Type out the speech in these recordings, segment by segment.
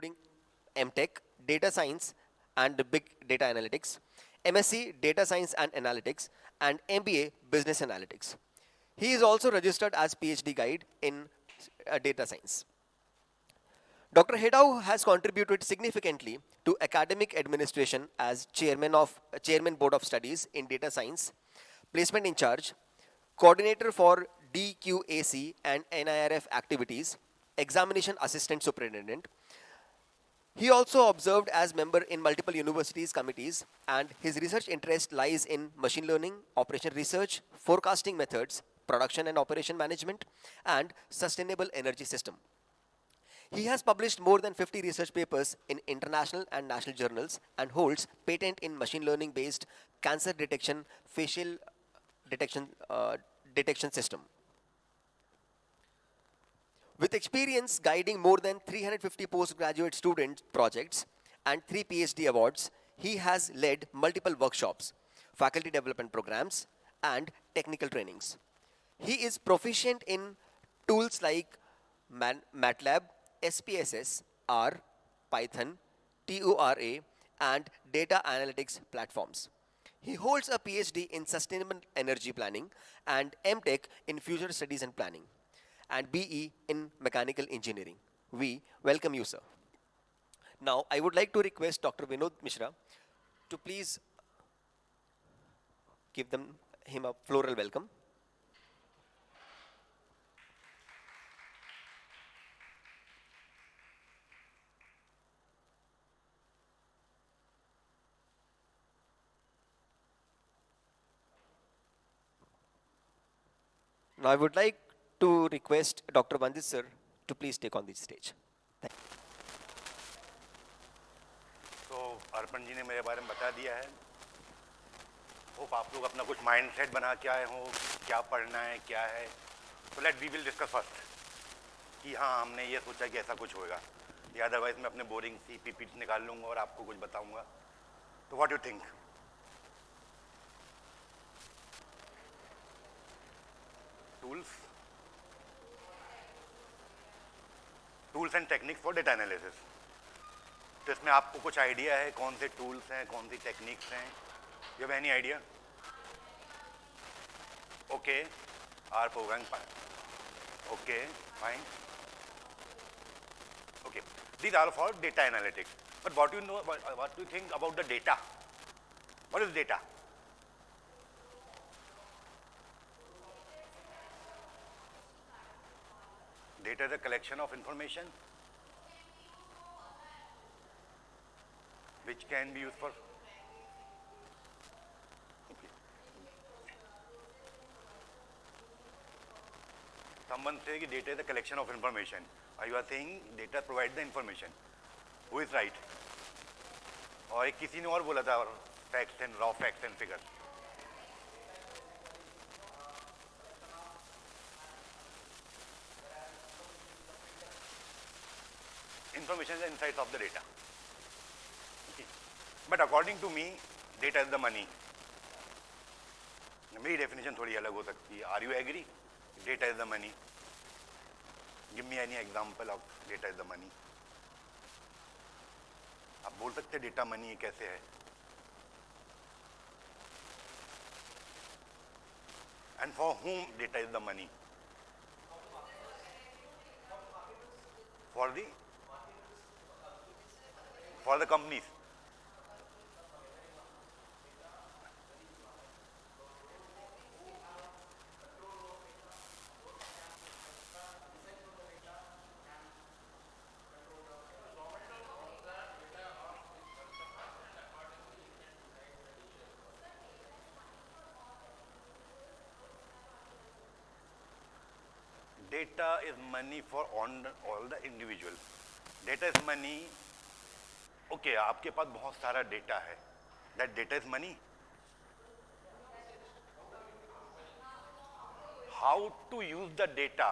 including MTech, Data Science and Big Data Analytics, MSc, Data Science and Analytics, and MBA, Business Analytics. He is also registered as PhD guide in data science. Dr. Hedau has contributed significantly to academic administration as Chairman Board of Studies in Data Science, Placement in Charge, Coordinator for DQAC and NIRF activities, Examination Assistant Superintendent. He also observed as member in multiple universities committees, and his research interest lies in machine learning, operation research, forecasting methods, production and operation management, and sustainable energy system. He has published more than 50 research papers in international and national journals and holds patent in machine learning based cancer detection facial detection system. With experience guiding more than 350 postgraduate student projects and 3 PhD awards, he has led multiple workshops, faculty development programs, and technical trainings. He is proficient in tools like MATLAB, SPSS, R, Python, TORA, and data analytics platforms. He holds a PhD in sustainable energy planning and MTech in future studies and planning, and BE in mechanical engineering. We welcome you, sir. Now, I would like to request Dr. Vinod Mishra to please give him a floral welcome. Now, I would like to request Dr. Vandit sir to please take on the stage. Thank you. तो अर्पण जी ने मेरे बारे में बता दिया है. Hope आप लोग अपना कुछ माइंड सेट बना के आए हो, क्या पढ़ना है, क्या है. तो वी विल डिस्कस फर्स्ट कि हाँ हमने ये सोचा कि ऐसा कुछ होगा, या अदरवाइज मैं अपने बोरिंग सी पीपीटी निकाल लूँगा और आपको कुछ बताऊँगा. तो what you think? Tools and techniques for data analysis. तो इसमें आपको कुछ आइडिया है कौन से टूल्स हैं, कौन सी टेक्निक्स हैं? You have any idea? Okay, R programming. Okay, fine. Okay, these are for data analytics. But what do you know? What do you think about the data? What is data? Data is a collection of information which can be used for. Okay. Someone say that data is a collection of information. You are saying data provides the information. Who is right? और एक किसी ने और बोला था facts and raw facts and figures. Information is the insights of the data. Okay. But according to me, data is the money. मेरी definition थोड़ी अलग हो सकती है. Are you agree? Data is the money. Give me any example of data is the money. आप बोल सकते हैं डेटा मनी कैसे है? And for whom data is the money? For the companies. Data is money for all the individual. Data is money. Okay, आपके पास बहुत सारा डेटा है. That data is money. How to use the data?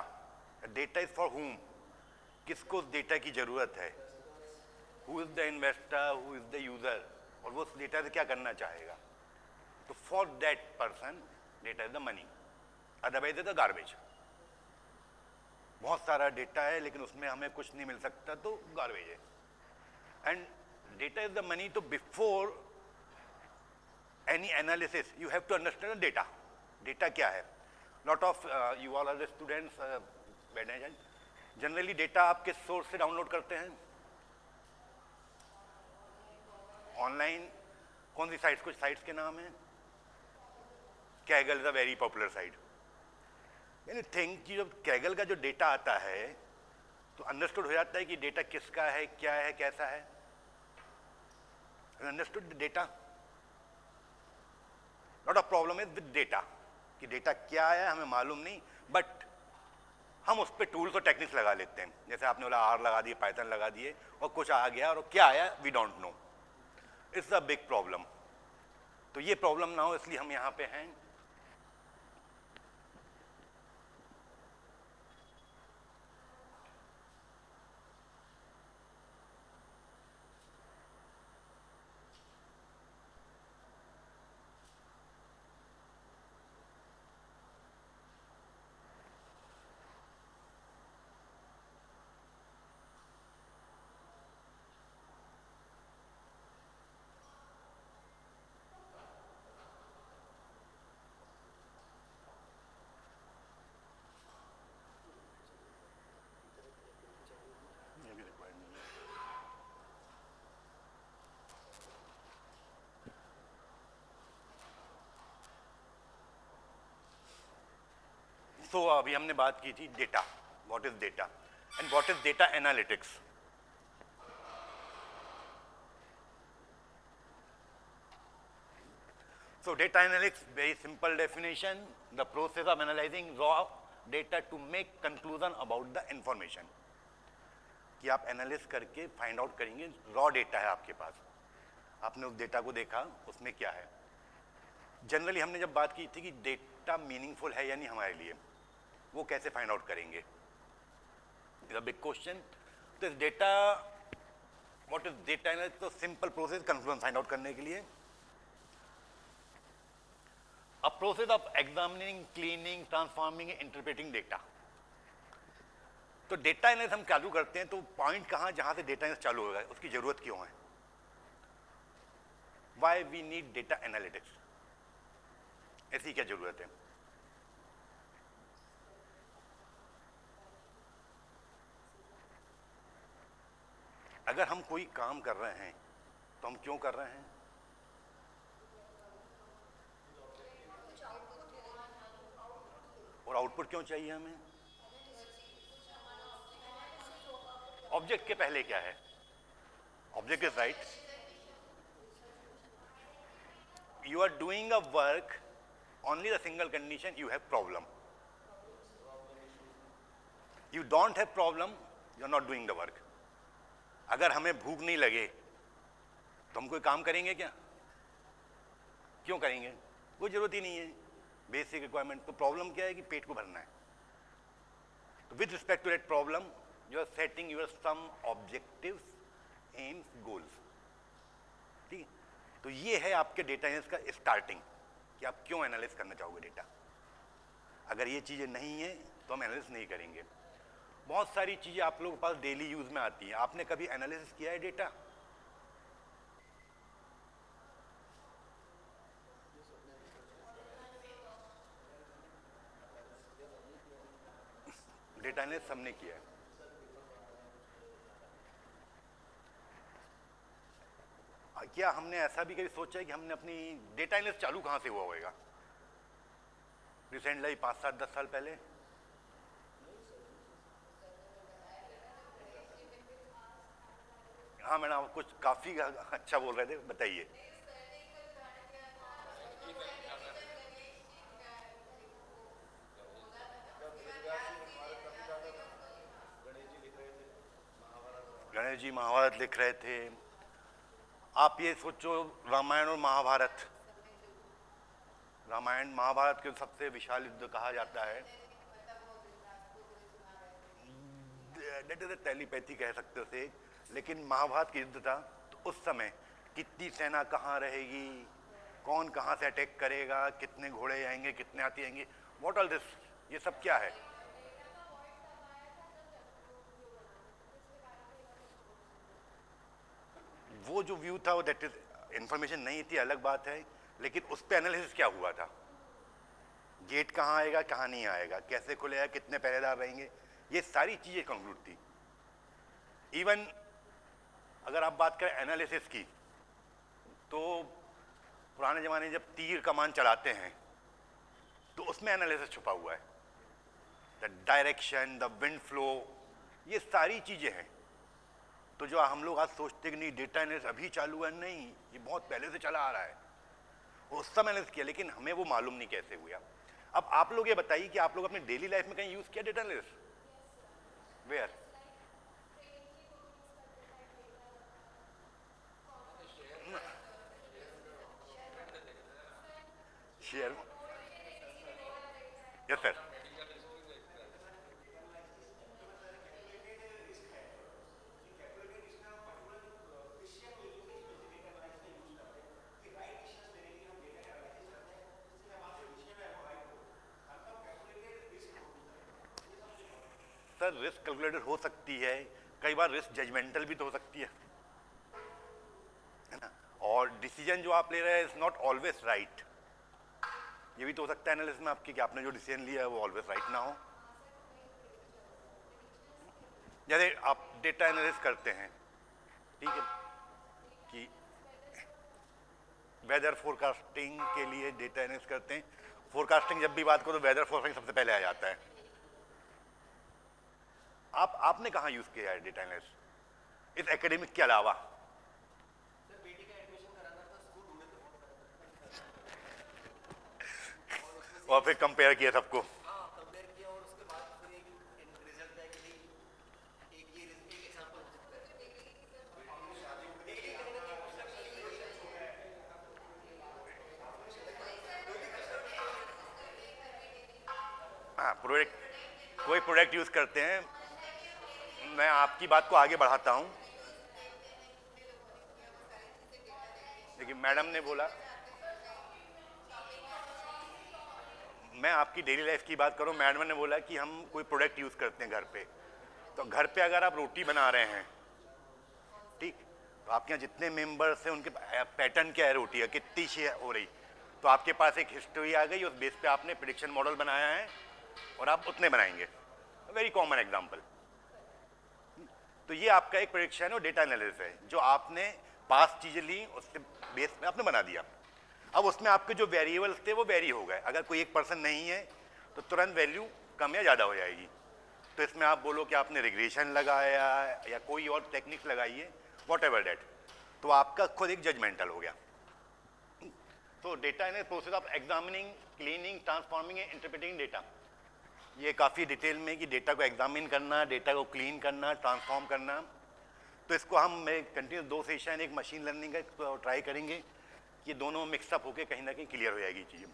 Data is for whom? किसको data की जरूरत है? Who is the investor? Who is the user? और वो उस डेटा से क्या करना चाहेगा? तो for that person, data is the money. Otherwise, it's the garbage. बहुत सारा डेटा है लेकिन उसमें हमें कुछ नहीं मिल सकता तो गार्बेज है. and data is the money. So before any analysis, you have to understand the data. Data क्या है? Lot of you all are the students, generally data आप किस source से download करते हैं? Online. कौन सी sites? कुछ sites के नाम हैं? Kaggle is a very popular site. When you think कि जब Kaggle का जो data आता है, तो understood हो जाता है कि data किसका है, क्या है, कैसा है? Understood the data. Not a problem is with data. कि data क्या है हमें मालूम नहीं, but हम उस पे tools और techniques लगा लेते हैं. जैसे आपने बोला R लगा दिए, Python लगा दिए, और कुछ आ गया और क्या आया we don't know. It's a big problem. तो ये problem ना हो इसलिए हम यहाँ पे हैं. तो अभी हमने बात की थी data. What is data and what is data analytics. So data analytics, very simple definition, the process of analyzing raw data to make conclusion about the information. कि आप एनालिस करके फाइंड आउट करेंगे रॉ डेटा है आपके पास, आपने उस data को देखा उसमें क्या है. जनरली हमने जब बात की थी कि डेटा मीनिंगफुल है या नहीं हमारे लिए, वो कैसे फाइंड आउट करेंगे, इज अ बिग क्वेश्चन. तो data, what is data analysis, तो simple process conclusion find out करने के लिए. A process of examining, cleaning, transforming, interpreting data. तो डेटा एनालिसिस हम चालू करते हैं तो पॉइंट कहाँ जहाँ से डेटा एनालिसिस चालू होगा, उसकी जरूरत क्यों है, why we need data analytics, ऐसी क्या जरूरत है. अगर हम कोई काम कर रहे हैं तो हम क्यों कर रहे हैं, और आउटपुट क्यों चाहिए हमें. ऑब्जेक्ट के पहले क्या है, object is right. You are doing a work, only the single condition you have problem. You don't have problem, you are not doing the work. अगर हमें भूख नहीं लगे तो हम कोई काम करेंगे क्या, क्यों करेंगे, कोई जरूरत ही नहीं है. Basic requirement. तो प्रॉब्लम क्या है कि पेट को भरना है. तो with respect to that problem you are setting your some objectives, aims, goals. ठीक है. तो ये है आपके डेटा एनालिसिस का स्टार्टिंग, कि आप क्यों एनालिसिस करना चाहोगे डेटा. अगर ये चीजें नहीं है तो हम एनालिसिस नहीं करेंगे. बहुत सारी चीजें आप लोगों के पास डेली यूज में आती हैं. आपने कभी एनालिसिस किया है डेटा, डेटा एनालिसिस हमने किया है. क्या हमने ऐसा भी कभी सोचा है कि हमने अपनी डेटा एनालिसिस चालू कहां से हुआ होगा, रिसेंटली 5, 7, 10 साल पहले. हाँ मैडम, कुछ काफी अच्छा बोल रहे थे, बताइए. गणेश जी महाभारत लिख रहे थे. आप ये सोचो, रामायण और महाभारत, रामायण महाभारत के सबसे विशाल युद्ध कहा जाता है. दैट इज टेलीपैथी कह सकते हो से. लेकिन महाभारत की युद्ध था तो उस समय कितनी सेना कहाँ रहेगी, कौन कहाँ से अटैक करेगा, कितने घोड़े आएंगे, कितने हाथी आएंगे, व्हाट ऑल दिस, ये सब क्या है. वो जो व्यू था वो दैट इज इंफॉर्मेशन नहीं थी, अलग बात है, लेकिन उस पर एनालिसिस क्या हुआ था, गेट कहाँ आएगा कहाँ नहीं आएगा, कैसे खुलेगा, कितने पहरेदार रहेंगे, ये सारी चीज़ें कंक्लूड थी। इवन अगर आप बात करें एनालिसिस की, तो पुराने ज़माने जब तीर कमान चलाते हैं तो उसमें एनालिसिस छुपा हुआ है, the direction, the wind flow, ये सारी चीज़ें हैं। तो जो हम लोग आज सोचते हैं कि नहीं डेटा एनालिसिस अभी चालू है, नहीं, ये बहुत पहले से चला आ रहा है, उस समय एनालिसिस किया, लेकिन हमें वो मालूम नहीं कैसे हुआ। अब आप लोग ये बताइए कि आप लोग अपनी डेली लाइफ में कहीं यूज़ किया data analysis? Where? Share? Yes sir. Sir risk calculator हो सकती है, कई बार रिस्क जजमेंटल भी तो हो सकती है ना, और डिसीजन जो आप ले रहे हैं इज नॉट ऑलवेज राइट। ये भी तो हो सकता है एनालिसिस में आपकी कि आपने जो डिसीजन लिया है वो ऑलवेज राइट ना हो। जैसे आप डेटा एनालिसिस करते हैं, ठीक है, कि वेदर फोरकास्टिंग के लिए डेटा एनालिसिस करते हैं, फोरकास्टिंग जब भी बात करो तो वेदर फोरकास्टिंग सबसे पहले आ जाता है। आपने कहाँ यूज किया है डेटा एनालिसिस इस एकेडमिक के अलावा? और फिर कंपेयर किया सबको? हाँ, प्रोडक्ट, कोई प्रोडक्ट यूज करते हैं, मैं आपकी बात को आगे बढ़ाता हूं, लेकिन मैडम ने बोला, मैं आपकी डेली लाइफ की बात करूं, मैडम ने बोला कि हम कोई प्रोडक्ट यूज करते हैं घर पे, तो घर पे अगर आप रोटी बना रहे हैं, ठीक, तो आपके यहाँ जितने मेंबर्स हैं उनके पैटर्न क्या है, रोटी है कितनी शेयर हो रही, तो आपके पास एक हिस्ट्री आ गई, उस बेस पे आपने प्रेडिक्शन मॉडल बनाया है और आप उतने बनाएंगे। Very common example. तो ये आपका एक प्रेडिक्शन और डेटा एनालिसिस है, जो आपने पास चीजें ली उसके बेस पे आपने बना दिया। अब उसमें आपके जो वेरिएबल्स थे वो वेरी हो गए, अगर कोई एक पर्सन नहीं है तो तुरंत वैल्यू कम या ज़्यादा हो जाएगी। तो इसमें आप बोलो कि आपने रिग्रेशन लगाया या कोई और टेक्निक्स लगाई है, वॉट एवर डेट, तो आपका खुद एक जजमेंटल हो गया। तो data analysis process of examining, cleaning, transforming and interpreting data, ये काफ़ी डिटेल में कि डेटा को एग्जामिन करना, डेटा को क्लीन करना, ट्रांसफॉर्म करना। तो इसको हम कंटिन्यू 2 सेशन एक मशीन लर्निंग का ट्राई करेंगे कि दोनों मिक्सअप होकर कहीं ना कहीं क्लियर हो जाएगी चीज़।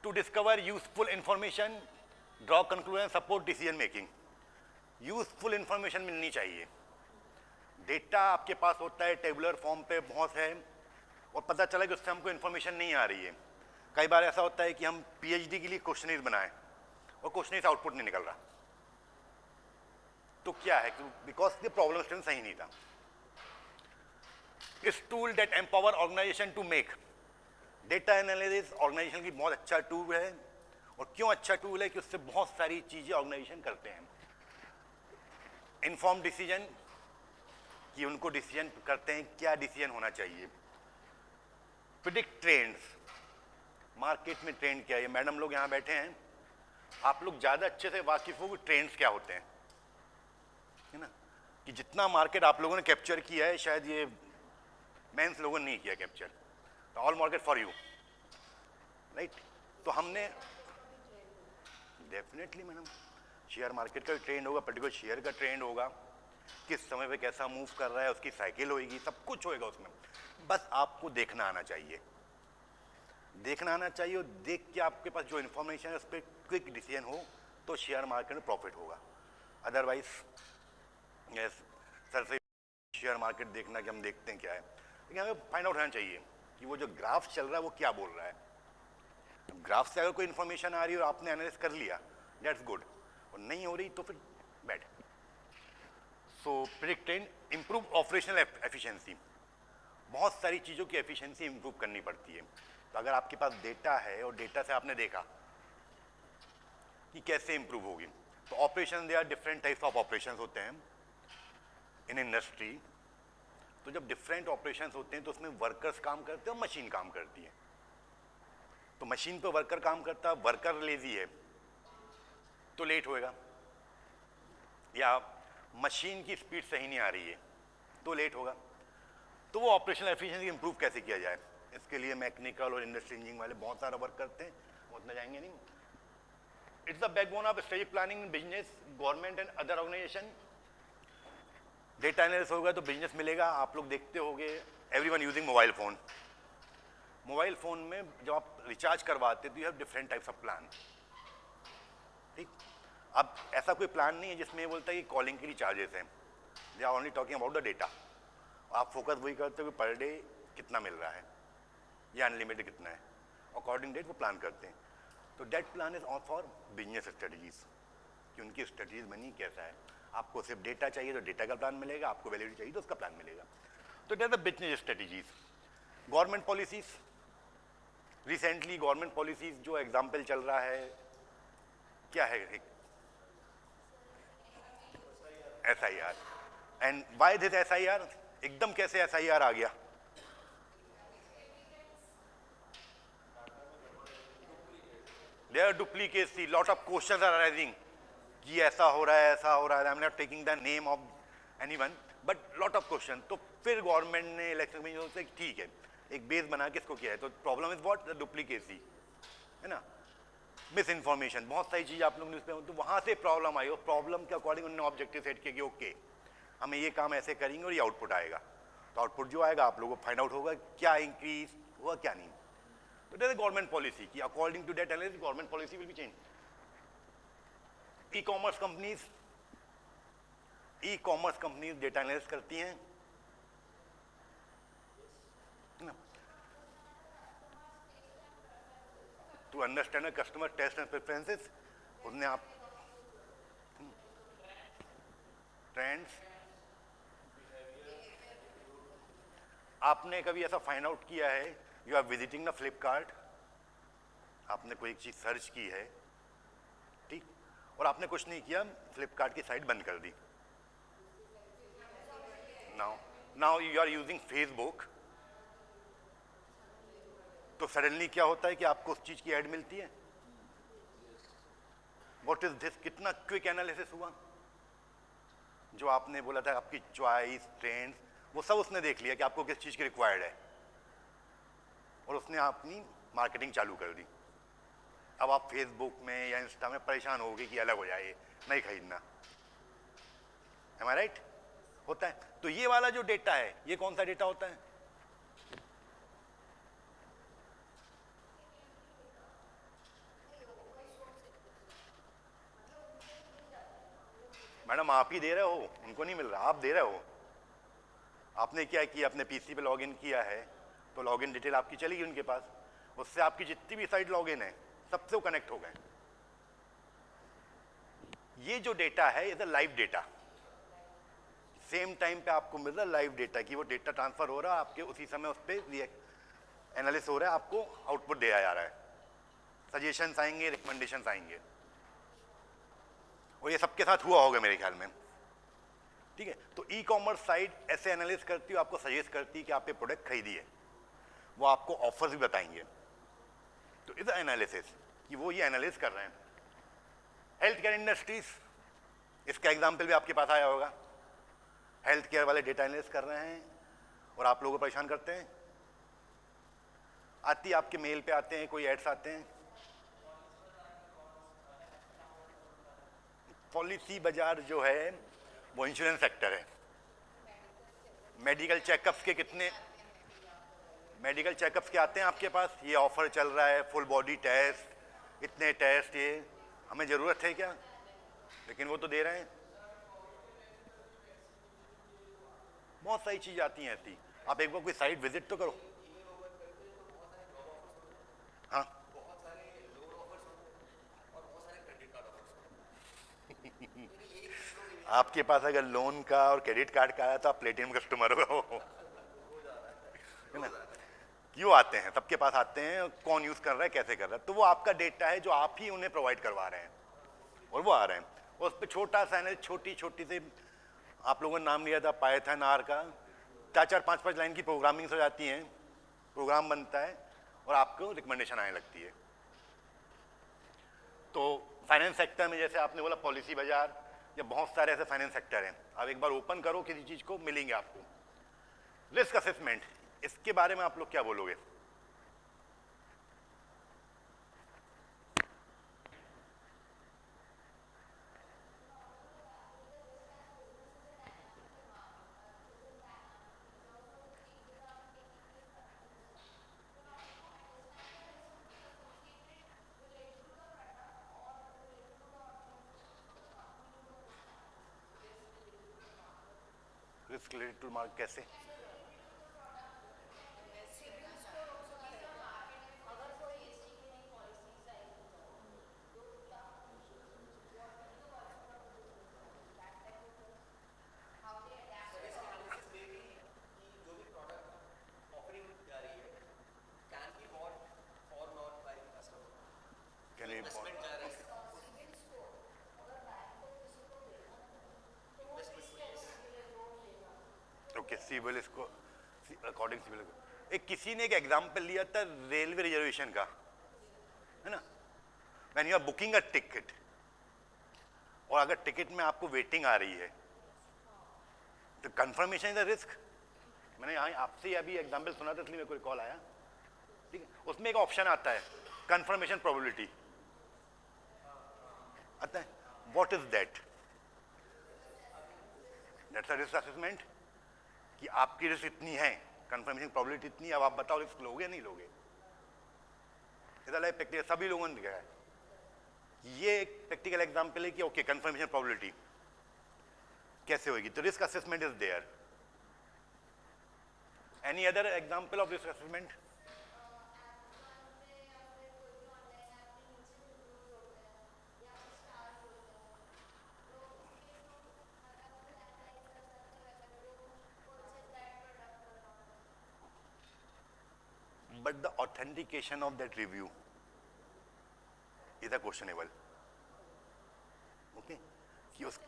To discover useful information, draw conclusion, support decision making. Useful information मिलनी चाहिए। डेटा आपके पास होता है टेबुलर फॉर्म पे बहुत है, और पता चला कि उससे हमको इन्फॉर्मेशन नहीं आ रही है। कई बार ऐसा होता है कि हम पीएचडी के लिए क्वेश्चनरीज बनाएं और क्वेश्चनरीज आउटपुट नहीं निकल रहा, तो क्या है? बिकॉज द प्रॉब्लम स्टेटमेंट सही नहीं था। इस tool that empower organization to make, data analysis organization की बहुत अच्छा टूल है। और क्यों अच्छा टूल है? कि उससे बहुत सारी चीजें ऑर्गेनाइजेशन करते हैं। इन्फॉर्म डिसीजन, कि उनको डिसीजन करते हैं क्या डिसीजन होना चाहिए। प्रिडिक्ट ट्रेंड्स, मार्केट में ट्रेंड क्या है। मैडम लोग यहाँ बैठे हैं, आप लोग ज़्यादा अच्छे से वाकिफ हो कि ट्रेंड्स क्या होते हैं, है ना, कि जितना मार्केट आप लोगों ने कैप्चर किया है शायद ये मेंस लोगों ने नहीं किया capture. All market for you, right. तो हमने डेफिनेटली मैडम शेयर मार्केट का ट्रेंड होगा, पर्टिकुलर शेयर का ट्रेंड होगा, किस समय पे कैसा मूव कर रहा है, उसकी साइकिल होगी, सब कुछ होएगा उसमें। बस आपको देखना आना चाहिए, देखना आना चाहिए, और देख के आपके पास जो इन्फॉर्मेशन है उस पर क्विक डिसीजन हो तो शेयर मार्केट में प्रॉफिट होगा। अदरवाइज यस सर से शेयर मार्केट देखना कि हम देखते हैं क्या है, लेकिन हमें फाइंड आउट होना चाहिए कि वो जो ग्राफ चल रहा है वो क्या बोल रहा है। ग्राफ से अगर कोई इन्फॉर्मेशन आ रही है और आपने एनालिसिस कर लिया, दैट्स गुड, और नहीं हो रही तो फिर bad. So predict trend, improve operational efficiency, बहुत सारी चीज़ों की एफिशिएंसी इम्प्रूव करनी पड़ती है। तो अगर आपके पास डेटा है और डेटा से आपने देखा कि कैसे इम्प्रूव होगी, तो operation, they are different types of operations होते हैं इन इंडस्ट्री। तो जब डिफरेंट ऑपरेशंस होते हैं तो उसमें वर्कर्स काम करते हैं और मशीन काम करती है। तो मशीन पे वर्कर काम करता है, वर्कर लेजी है तो लेट होएगा, या मशीन की स्पीड सही नहीं आ रही है तो लेट होगा। तो वो ऑपरेशनल एफिशिएंसी इंप्रूव कैसे किया जाए, इसके लिए मैकेनिकल और इंडस्ट्री इंजीनियरिंग वाले बहुत सारा वर्क करते हैं, उतना जाएंगे नहीं। It's the backbone of strategic planning in business, government and other organization. Data analysis होगा तो बिजनेस मिलेगा। आप लोग देखते होंगे everyone using mobile phone. Mobile phone में जब आप रिचार्ज करवाते तो you have different types of plan, ठीक। अब ऐसा कोई प्लान नहीं है जिसमें ये बोलता है कि कॉलिंग के लिए चार्जेस हैं, they are only talking about the data. आप फोकस वही करते हो कि पर डे कितना मिल रहा है या अनलिमिटेड कितना है, अकॉर्डिंग डेट वो प्लान करते हैं। तो that plan is on for business strategies, कि उनकी स्ट्रेटजीज बनी कैसा है। आपको सिर्फ डेटा चाहिए तो डेटा का प्लान मिलेगा, आपको वैलिडिटी चाहिए तो उसका प्लान मिलेगा। तो that the business strategies. Government policies, recently government policies जो एग्जाम्पल चल रहा है क्या है, SIR। And why this SIR, एकदम कैसे SIR आ गया? There are duplicates, lot of questions are arising कि ऐसा हो रहा है, ऐसा हो रहा है। I am not taking the name of anyone, but lot of question. तो फिर गवर्नमेंट ने इलेक्शन में सोचा ठीक है एक बेस बना के इसको किया है। तो problem is what, the duplicacy, है ना, मिस इन्फॉर्मेशन, बहुत सारी चीज़ आप लोग न्यूज़ पे। तो वहाँ से प्रॉब्लम आई और प्रॉब्लम के अकॉर्डिंग उन्होंने ऑब्जेक्टिव सेट किया कि ओके हमें ये काम ऐसे करेंगे और ये आउटपुट आएगा। तो आउटपुट जो आएगा आप लोगों को फाइंड आउट होगा क्या इंक्रीज हुआ क्या नहीं। तो दैट इज गवर्नमेंट पॉलिसी कि according to that analysis government policy will be change. E-commerce companies data analysis करती हैं to understand customer taste and preferences. उसने आप ट्रेंड्स, आपने कभी ऐसा फाइंड आउट किया है, you are visiting the Flipkart, आपने कोई एक चीज सर्च की है, ठीक, और आपने कुछ नहीं किया, फ्लिपकार्ट की साइट बंद कर दी। Now you are using Facebook, तो सडनली क्या होता है कि आपको उस चीज की ऐड मिलती है। व्हाट इज दिस, कितना क्विक एनालिसिस हुआ। जो आपने बोला था आपकी चॉइस, ट्रेंड्स, वो सब उसने देख लिया कि आपको किस चीज की रिक्वायर्ड है और उसने अपनी मार्केटिंग चालू कर दी। अब आप फेसबुक में या इंस्टा में परेशान होगे कि अलग हो जाए, नहीं खरीदना। Am I right? होता है। तो ये वाला जो डेटा है, ये कौन सा डेटा होता है? मैडम आप ही दे रहे हो, उनको नहीं मिल रहा, आप दे रहे हो। आपने क्या किया, अपने पीसी पे लॉगिन किया है तो लॉगिन डिटेल आपकी चली गई उनके पास, उससे आपकी जितनी भी साइट लॉगिन है सबसे वो कनेक्ट हो गए। ये जो डेटा है ये लाइव डेटा, सेम टाइम पे आपको मिल रहा है लाइव डेटा कि वो डेटा ट्रांसफर हो रहा है आपके उसी समय, उस पर एनालिसिस हो रहा है, आपको आउटपुट दिया जा रहा है, सजेशंस आएंगे, रिकमेंडेशंस आएंगे, और ये सबके साथ हुआ होगा मेरे ख्याल में, ठीक है। तो ई कॉमर्स साइट ऐसे एनालिसिस करती है, आपको सजेस्ट करती है कि आप ये प्रोडक्ट खरीदिए, वो आपको ऑफर्स भी बताएंगे। तो इज एनालिसिस कि वो ये एनालिसिस कर रहे हैं। हेल्थ केयर इंडस्ट्रीज, इसका एग्जाम्पल भी आपके पास आया होगा। हेल्थ केयर वाले डेटा एनालिसिस कर रहे हैं और आप लोगों को परेशान करते हैं। आती आपके मेल पे आते हैं, कोई एड्स आते हैं। पॉलिसी बाजार जो है वो इंश्योरेंस सेक्टर है। मेडिकल चेकअप्स के कितने मेडिकल चेकअप्स के आते हैं आपके पास, ये ऑफर चल रहा है, फुल बॉडी टेस्ट, इतने टेस्ट, ये हमें ज़रूरत है क्या, लेकिन वो तो दे रहे हैं। बहुत सारी चीज़ आती हैं ऐसी, आप एक बार कोई साइट विजिट तो करो। हाँ आपके पास अगर लोन का और क्रेडिट कार्ड का आया तो आप प्लेटिनम कस्टमर हो, है ना? क्यों आते हैं? सबके पास आते हैं, कौन यूज कर रहा है, कैसे कर रहा है, तो वो आपका डेटा है जो आप ही उन्हें प्रोवाइड करवा रहे हैं और वो आ रहे हैं। उस पर छोटा सा है, छोटी छोटी से, आप लोगों ने नाम लिया था पाइथन आर का, 4-4 5-5 लाइन की प्रोग्रामिंग हो जाती हैं, प्रोग्राम बनता है और आपको रिकमेंडेशन आने लगती है। तो फाइनेंस सेक्टर में जैसे आपने बोला पॉलिसी बाजार, या बहुत सारे ऐसे फाइनेंस सेक्टर हैं, आप एक बार ओपन करो किसी चीज को, मिलेंगे आपको। रिस्क असेसमेंट, इसके बारे में आप लोग क्या बोलोगे? रिस्क रिलेटेड टू मार्केट कैसे? Can you- ओके, सिविल इसको अकॉर्डिंग सिविल। एक किसी ने एक एग्जांपल लिया था रेलवे रिजर्वेशन का, है ना? When you are booking a ticket, और अगर टिकट में आपको वेटिंग आ रही है तो कंफर्मेशन इज अ रिस्क। मैंने यहाँ आपसे अभी एग्जांपल सुना था, इसलिए मेरे को कॉल आया, ठीक है? उसमें एक ऑप्शन आता है कंफर्मेशन प्रोबेबिलिटी आता है, what is that? That's a risk assessment कि आपकी रिस्क इतनी है, कंफर्मेशन प्रोबेबिलिटी इतनी है, अब आप बताओ रिस्क लोगे नहीं लोगे। इधर प्रैक्टिकल सभी लोगों ने दिखा है, ये एक प्रैक्टिकल एग्जांपल है कि ओके कंफर्मेशन प्रोबेबिलिटी कैसे होगी, तो risk assessment is there. Any other example of risk assessment? But the authentication of that review is a questionable. Okay? कि उस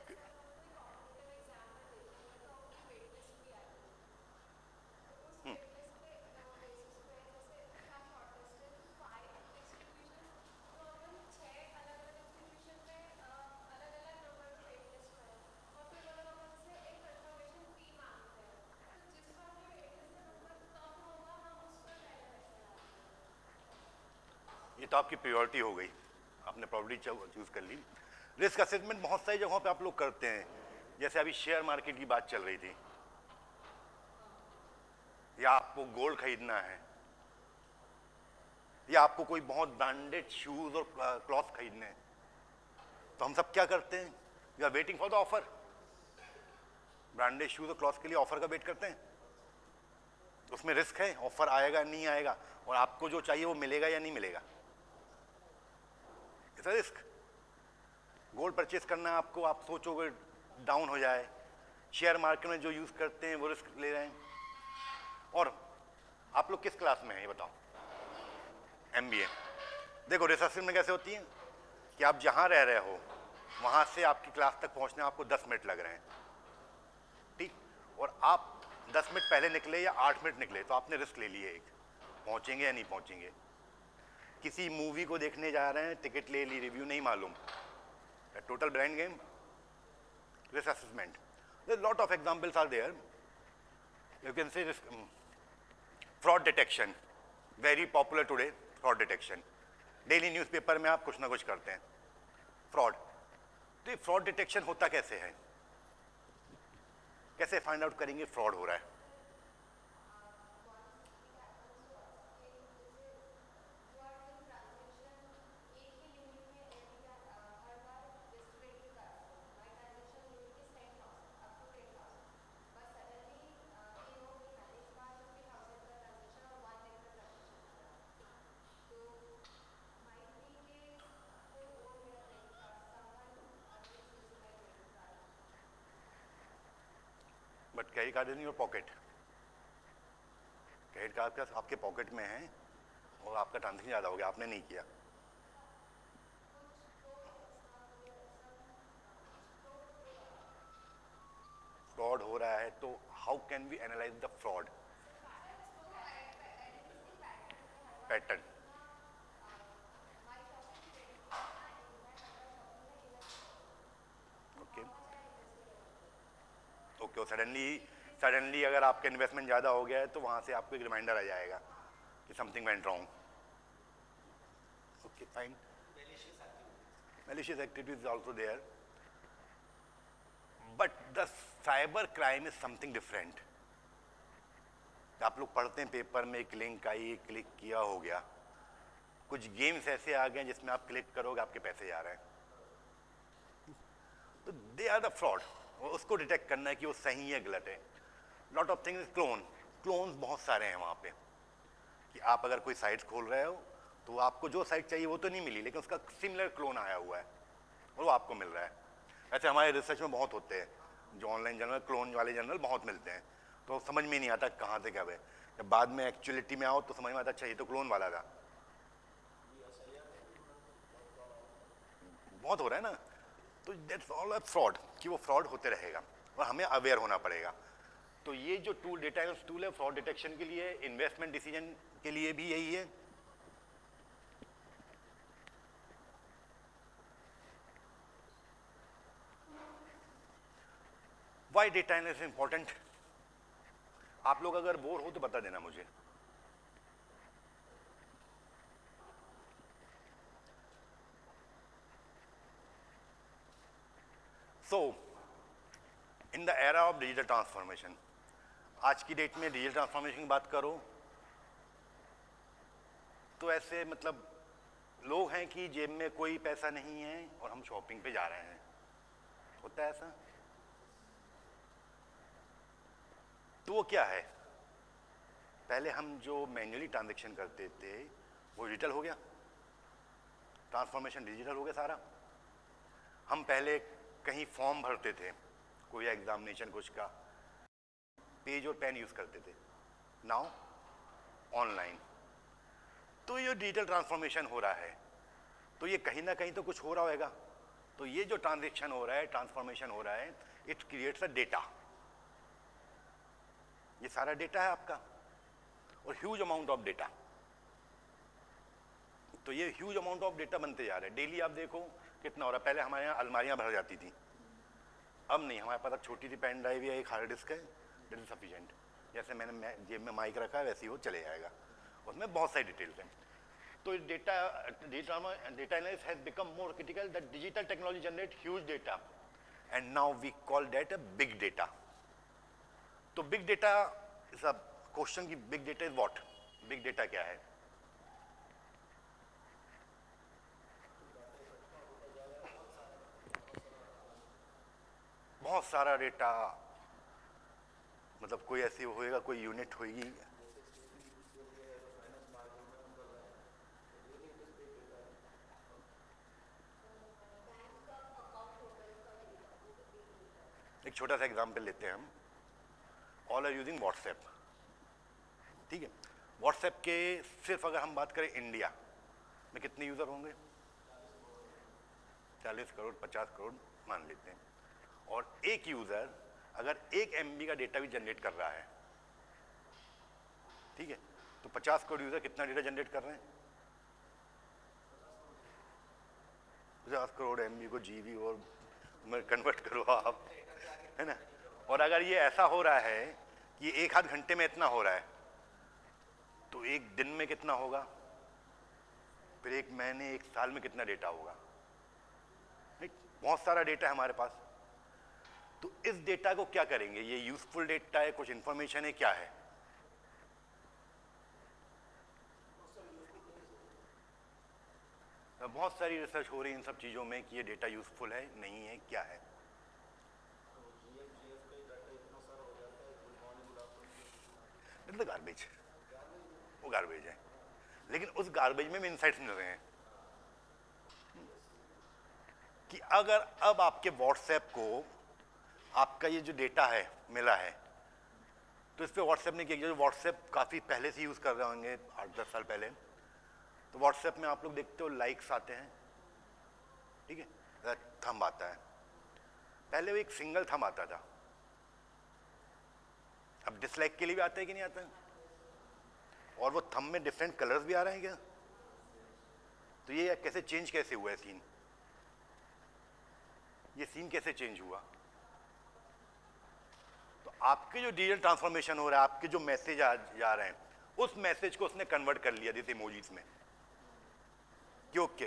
ये तो आपकी प्रायोरिटी हो गई, आपने प्रॉपर्टी चूज कर ली। रिस्क असेसमेंट बहुत सारी जगहों पे आप लोग करते हैं, जैसे अभी शेयर मार्केट की बात चल रही थी, या आपको गोल्ड खरीदना है, या आपको कोई बहुत ब्रांडेड शूज और क्लॉथ खरीदने हैं, तो हम सब क्या करते हैं? We are waiting for the offer. Branded shoes और क्लॉथ के लिए ऑफर का वेट करते हैं, उसमें रिस्क है, ऑफर आएगा नहीं आएगा, और आपको जो चाहिए वो मिलेगा या नहीं मिलेगा, it's a risk. Gold purchase करना है आपको, आप सोचोगे डाउन हो जाए, शेयर मार्केट में जो यूज करते हैं वो रिस्क ले रहे हैं। और आप लोग किस क्लास में हैं ये बताओ? एमबीए। देखो रिस्क असेसमेंट कैसे होती है कि आप जहां रह रहे हो वहां से आपकी क्लास तक पहुंचने आपको 10 मिनट लग रहे हैं, ठीक? और आप 10 मिनट पहले निकले या 8 मिनट निकले तो आपने रिस्क ले लिए, एक पहुंचेंगे या नहीं पहुंचेंगे। किसी मूवी को देखने जा रहे हैं, टिकट ले ली, रिव्यू नहीं मालूम, total brand game, risk assessment. Lot of examples are there, you can say fraud detection, very popular today, fraud detection. Daily newspaper में आप कुछ ना कुछ करते हैं, फ्रॉड। तो ये फ्रॉड डिटेक्शन होता कैसे है? कैसे फाइंड आउट करेंगे फ्रॉड हो रहा है? Credit card is in your pocket, credit card आपके पॉकेट में है और आपका ट्रांजेक्शन ज़्यादा हो गया, आपने नहीं किया। फ्रॉड हो रहा है तो how can we analyze the fraud pattern? Okay okay, और सडनली अगर आपका इन्वेस्टमेंट ज़्यादा हो गया है तो वहाँ से आपको एक रिमाइंडर आ जाएगा कि something went wrong. Okay fine, malicious activity is also there, but the cyber crime is something different. आप लोग पढ़ते हैं पेपर में, एक लिंक आई, क्लिक किया, हो गया। कुछ गेम्स ऐसे आ गए जिसमें आप क्लिक करोगे आपके पैसे जा रहे हैं, तो दे आर द फ्रॉड। उसको डिटेक्ट करना है कि वो सही है गलत है। लॉट ऑफ थिंग्स, क्लोन्स बहुत सारे हैं वहाँ पे, कि आप अगर कोई साइट खोल रहे हो तो आपको जो साइट चाहिए वो तो नहीं मिली, लेकिन उसका सिमिलर क्लोन आया हुआ है और वो आपको मिल रहा है। ऐसे हमारे रिसर्च में बहुत होते हैं, जो ऑनलाइन जर्नल, क्लोन वाले जर्नल बहुत मिलते हैं, तो समझ में नहीं आता कहाँ से कब है। जब बाद में एक्चुअलिटी में आओ तो समझ में आता, अच्छा ये तो क्लोन वाला था। बहुत हो रहा है ना, तो दैट्स ऑल अ फ्रॉड, कि वो फ्रॉड होते रहेगा और हमें अवेयर होना पड़ेगा। तो ये जो टूल, डेटा एनालिसिस टूल है फ्रॉड डिटेक्शन के लिए, इन्वेस्टमेंट डिसीजन के लिए भी यही है। Why data analysis important? आप लोग अगर बोर हो तो बता देना मुझे। So in the era of digital transformation, आज की डेट में डिजिटल ट्रांसफॉर्मेशन की बात करो तो ऐसे मतलब लोग हैं कि जेब में कोई पैसा नहीं है और हम शॉपिंग पे जा रहे हैं, होता है ऐसा? तो वो क्या है, पहले हम जो मैन्युअली ट्रांजैक्शन करते थे वो डिजिटल हो गया, ट्रांसफॉर्मेशन डिजिटल हो गया सारा। हम पहले कहीं फॉर्म भरते थे, कोई एग्जामिनेशन कुछ का, पेज और पेन यूज करते थे, नाउ ऑनलाइन। तो ये डिजिटल ट्रांसफॉर्मेशन हो रहा है, तो ये कहीं ना कहीं तो कुछ हो रहा होगा। तो ये जो ट्रांजैक्शन हो रहा है, ट्रांसफॉर्मेशन हो रहा है, इट क्रिएट्स अ डेटा। ये सारा डेटा है आपका और ह्यूज अमाउंट ऑफ डेटा। तो ये ह्यूज अमाउंट ऑफ डेटा बनते जा रहे हैं। डेली आप देखो कितना हो रहा है। पहले हमारे यहाँ अलमारियाँ भर जाती थी, अब नहीं, हमारे पास छोटी सी पेन ड्राइव या एक हार्ड डिस्क है, दैट इज सफिशिएंट। जैसे मैंने जेब में माइक रखा है वैसे ही वो चले जाएगा, उसमें बहुत सारी डिटेल्स हैं। तो data analysis has become more critical. The digital technology generate huge data and now we call that a big data. तो big data is a question की big data is what? Big data क्या है? बहुत सारा data, मतलब कोई ऐसी होएगा, कोई यूनिट होगी। एक छोटा सा एग्जांपल लेते हैं हम। ऑल आर यूजिंग व्हाट्सएप, ठीक है? व्हाट्सएप के सिर्फ अगर हम बात करें इंडिया में कितने यूजर होंगे? 40 करोड़ 50 करोड़ मान लेते हैं। और एक यूजर अगर 1 MB का डेटा भी जनरेट कर रहा है, ठीक है, तो 50 करोड़ यूजर कितना डेटा जनरेट कर रहे हैं? 50 करोड़ MB को GB और कन्वर्ट करो आप, है ना? और अगर ये ऐसा हो रहा है कि 1 आध घंटे में इतना हो रहा है, तो एक दिन में कितना होगा, फिर 1 महीने 1 साल में कितना डेटा होगा? बहुत सारा डेटा है हमारे पास। तो इस डेटा को क्या करेंगे? ये यूजफुल डेटा है, कुछ इंफॉर्मेशन है, क्या है? तो बहुत सारी रिसर्च हो रही है इन सब चीजों में कि ये डेटा यूजफुल है, नहीं है, क्या है। गार्बेज, वो गार्बेज है, लेकिन उस गार्बेज में इनसाइट्स मिल रहे हैं कि अगर अब आपके व्हाट्सएप को आपका ये जो डेटा है मिला है, तो इस पर व्हाट्सएप ने किया, जो व्हाट्सएप काफ़ी पहले से यूज़ कर रहे होंगे 8-10 साल पहले, तो व्हाट्सएप में आप लोग देखते हो लाइक्स आते हैं, ठीक है, थंब आता है। पहले वो एक सिंगल थंब आता था, अब डिसलाइक के लिए भी आता है कि नहीं आता है? और वो थंब में डिफरेंट कलर्स भी आ रहे हैं क्या? तो ये कैसे चेंज कैसे हुआ है सीन? ये सीन कैसे चेंज हुआ? तो आपके जो डिजिटल ट्रांसफॉर्मेशन हो रहा है, आपके जो मैसेज जा रहे हैं, उस मैसेज को उसने कन्वर्ट कर लिया दिस इमोजीज में। क्योंकि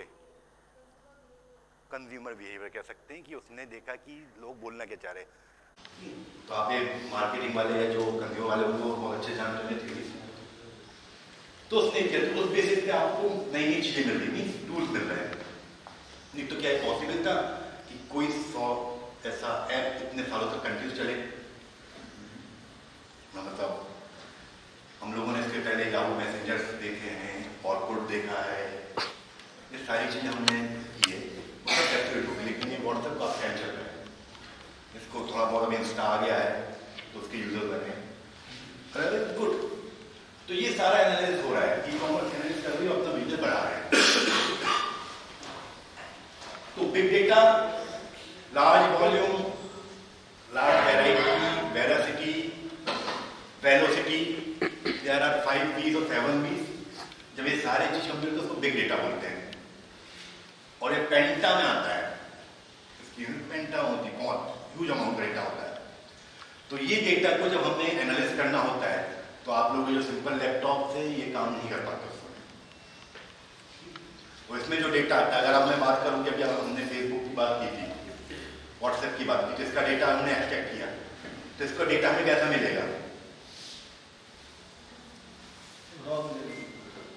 कंज्यूमर बिहेवियर कह सकते हैं कि उसने देखा कि लोग बोलना क्या चाह रहे हैं। तो आप ये मार्केटिंग वाले या जो कंज्यूमर वाले उनको बहुत अच्छे जानते हैं थ्योरी, तो उसने क्या, तो उस बेसिस पे आपको नई नई चीजें मिल रही, टूल्स मिल रहे हैं। नहीं तो क्या पॉसिबल था कि कोई 100 ऐसा ऐप इतने सालों तक कंटिन्यू चले? मतलब हम लोगों ने इसके पहले याहू मैसेंजर्स देखे हैं, ऑरकुट देखा है, ये सारी चीजें हमने की है, उसका कैप्चर होगी, लेकिन ये व्हाट्सएप का स्कैन चल रहा है, इसको थोड़ा बहुत अभी इंस्टा आ गया है तो उसके यूजर बने, अरे गुड। तो ये सारा एनालिसिस हो रहा है, ई कॉमर्स एनालिसिस कर रही है, अपना बिजनेस बढ़ा रहे हैं। तो big data, large volume, large variety, veracity, velocity, there are 5 P's और 7 P's। जब ये सारे चीज हम मिलते हैं उसको बिग डेटा बोलते हैं। और ये पेंटा में आता है, इसकी पेंटा होती है, बहुत ह्यूज अमाउंट डेटा होता है। तो ये डेटा को जब हमें एनालाइज करना होता है तो आप लोग जो सिंपल लैपटॉप से ये काम नहीं कर पाते उसमें। और इसमें जो डेटा आता है, अगर अब मैं बात करूं कि अभी हमने फेसबुक की बात की थी, व्हाट्सएप की बात की, तो इसका डेटा हमने एक्सट्रैक्ट किया, तो इसका डेटा हमें कैसा मिलेगा?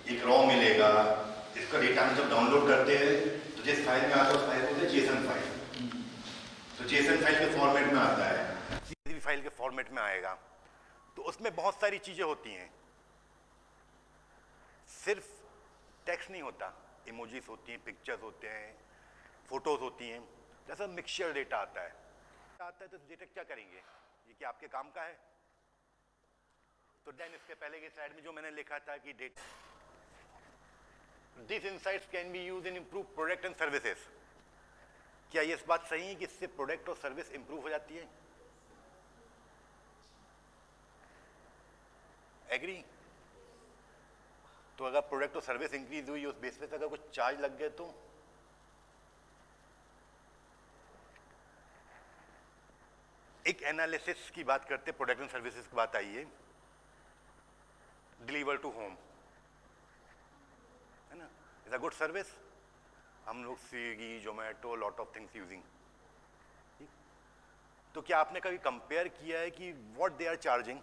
एक रॉ मिलेगा। इसका डेटा हम जब डाउनलोड करते हैं तो जिस फाइल में आता है उस फाइल को बोलते हैं जेसन फाइल। तो जेसन फाइल के फॉर्मेट में आता है, CSV फाइल के फॉर्मेट में आएगा। तो उसमें बहुत सारी चीजें होती हैं, सिर्फ टेक्स्ट नहीं होता, इमोजीज होती हैं, पिक्चर्स होते हैं, फोटोज होती हैं, जैसा मिक्सचर डेटा आता है तो डेटा क्या करेंगे? ये क्या आपके काम का है? तो देन इसके पहले की स्लाइड में जो मैंने लिखा था कि this insights can be used in improve product and services. क्या ये इस बात सही है कि इससे प्रोडक्ट और सर्विस इंप्रूव हो जाती है? एग्री? तो अगर प्रोडक्ट और सर्विस इंक्रीज हुई, उस बेस पे अगर कुछ चार्ज लग गए तो एक एनालिसिस की बात करते, प्रोडक्ट एंड सर्विसेज की बात आई है, डिलीवर टू होम, है ना, इज अ गुड सर्विस। हम लोग Swiggy, Zomato, lot of things using. तो क्या आपने कभी कंपेयर किया है कि व्हाट दे आर चार्जिंग?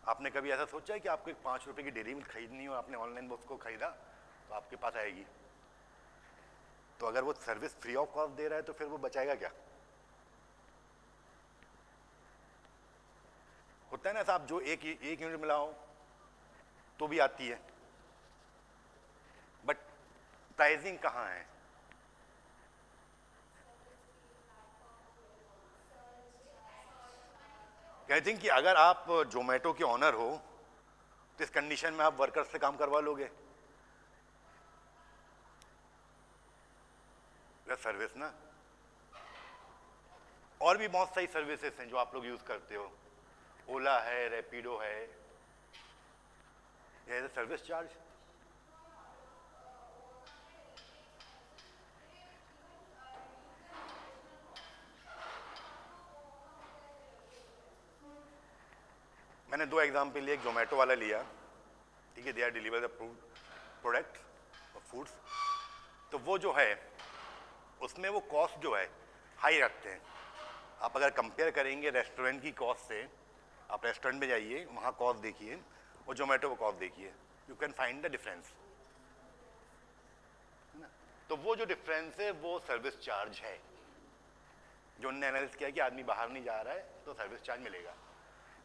आपने कभी ऐसा सोचा है कि आपको एक 5 रुपए की डेयरी मिल्क खरीदनी हो, आपने ऑनलाइन उसको खरीदा तो आपके पास आएगी, तो अगर वो सर्विस फ्री ऑफ कॉस्ट दे रहा है तो फिर वो बचाएगा क्या? होता है ना साहब, जो एक यूनिट मिलाओ तो भी आती है, बट प्राइसिंग कहाँ है? कहते हैं कि अगर आप जोमेटो के ऑनर हो तो इस कंडीशन में आप वर्कर से काम करवा लोगे? सर्विस ना। और भी बहुत सारी सर्विसेज हैं जो आप लोग यूज करते हो, ओला है, रैपिडो है, ये सर्विस चार्ज। मैंने 2 एग्जाम्पल लिए, एक जोमेटो वाला लिया, ठीक है, they are deliver the product और फूड्स। तो वो जो है उसमें वो कॉस्ट जो है हाई रखते हैं। आप अगर कंपेयर करेंगे रेस्टोरेंट की कॉस्ट से, आप रेस्टोरेंट में जाइए, वहाँ कॉस्ट देखिए और जोमेटो को कॉस्ट देखिए, you can find the difference. तो वो जो डिफरेंस है वो सर्विस चार्ज है, जो उन्होंने एनालिसिस किया कि आदमी बाहर नहीं जा रहा है तो सर्विस चार्ज मिलेगा।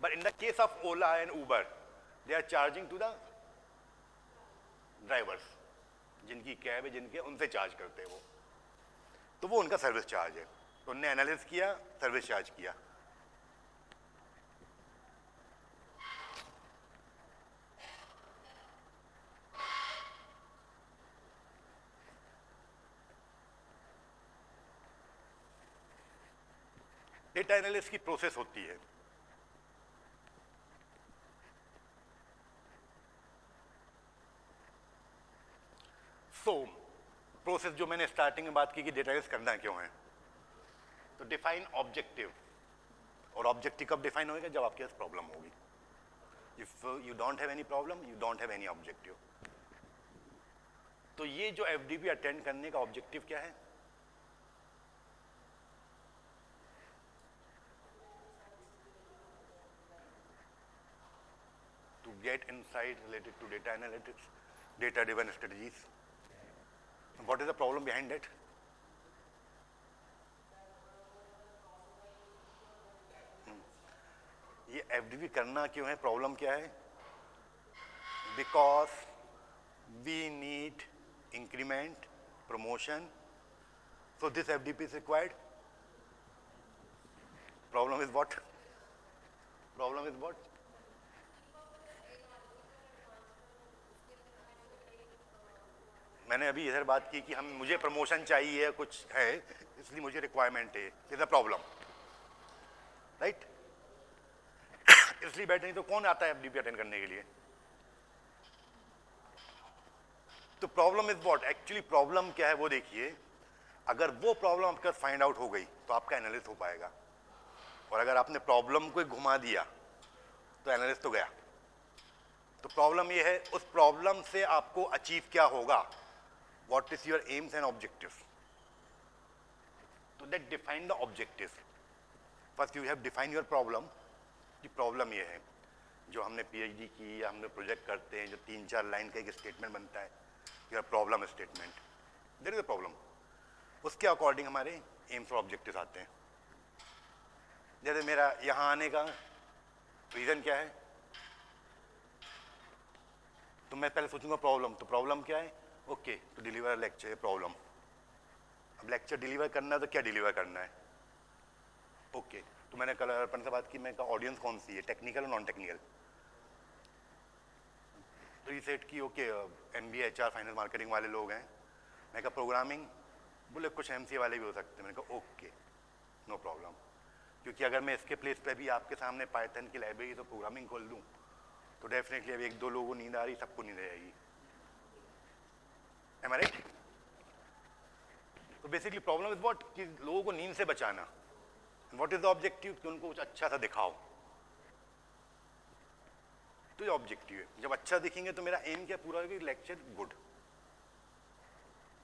But in the case of Ola and Uber, they are charging to the drivers, जिनकी कैब है, जिनके, उनसे चार्ज करते हैं वो, तो वो उनका सर्विस चार्ज है। तो उनने एनालिसिस किया, सर्विस चार्ज किया। डेटा एनालिसिस की प्रोसेस होती है, प्रोसेस जो मैंने स्टार्टिंग में बात की कि डेटा एनालिसिस करना क्यों है, तो डिफाइन ऑब्जेक्टिव, और ऑब्जेक्टिव कब डिफाइन होगा, जब आपके पास प्रॉब्लम होगी। If you don't have any problem, you don't have any objective. तो ये जो एफडीपी अटेंड करने का ऑब्जेक्टिव क्या है, to get insight related to data analytics, data driven strategies. What is the problem behind it? ये FDP करना क्यों है, प्रॉब्लम क्या है? Because we need increment, promotion, so this FDP is required. Problem is what? Problem is what? मैंने अभी इधर बात की कि मुझे प्रमोशन चाहिए, कुछ है, इसलिए मुझे रिक्वायरमेंट है, इज अ प्रॉब्लम, राइट? इसलिए बैठे नहीं तो कौन आता है एफडीपी अटेंड करने के लिए? तो problem is what? Actually problem क्या है वो देखिए। अगर वो प्रॉब्लम आपका फाइंड आउट हो गई तो आपका एनालिसिस हो पाएगा, और अगर आपने प्रॉब्लम को घुमा दिया तो एनालिसिस तो गया। तो प्रॉब्लम ये है, उस प्रॉब्लम से आपको अचीव क्या होगा, what is your aims and objective. तो that define the objective. First you have define your problem, कि प्रॉब्लम ये है, जो हमने पीएचडी की या हमने प्रोजेक्ट करते हैं, जो 3-4 लाइन का एक स्टेटमेंट बनता है, your problem statement, there is a problem. उसके अकॉर्डिंग हमारे एम्स और ऑब्जेक्टिव्स आते हैं। जैसे मेरा यहाँ आने का रीजन क्या है, तो मैं पहले सोचूंगा प्रॉब्लम, तो प्रॉब्लम क्या है, okay to deliver lecture, problem. अब लेक्चर डिलीवर करना है तो क्या डिलीवर करना है, ओके। तो मैंने कल अर्पण से बात की, मैं कहा ऑडियंस कौन सी है, टेक्निकल और नॉन टेक्निकल। तो ये सेट की okay MBA, HR, finance, marketing वाले लोग हैं। मैं कहा प्रोग्रामिंग, बोले कुछ एमसीए वाले भी हो सकते हैं। मैंने कहा ओके, नो प्रॉब्लम, क्योंकि अगर मैं इसके प्लेस पे भी आपके सामने पाइथन की लाइब्रेरी तो प्रोग्रामिंग खोल दूँ तो डेफिनेटली अब 1-2 लोगों को नींद आ रही, सबको नींद आएगी। Am I right? तो बेसिकली प्रॉब्लम इज व्हाट, कि लोगों को नींद से बचाना। व्हाट इज द ऑब्जेक्टिव, कि उनको कुछ अच्छा सा दिखाओ, तो ये ऑब्जेक्टिव है। जब अच्छा दिखेंगे तो मेरा एम क्या पूरा होगा, लेक्चर गुड।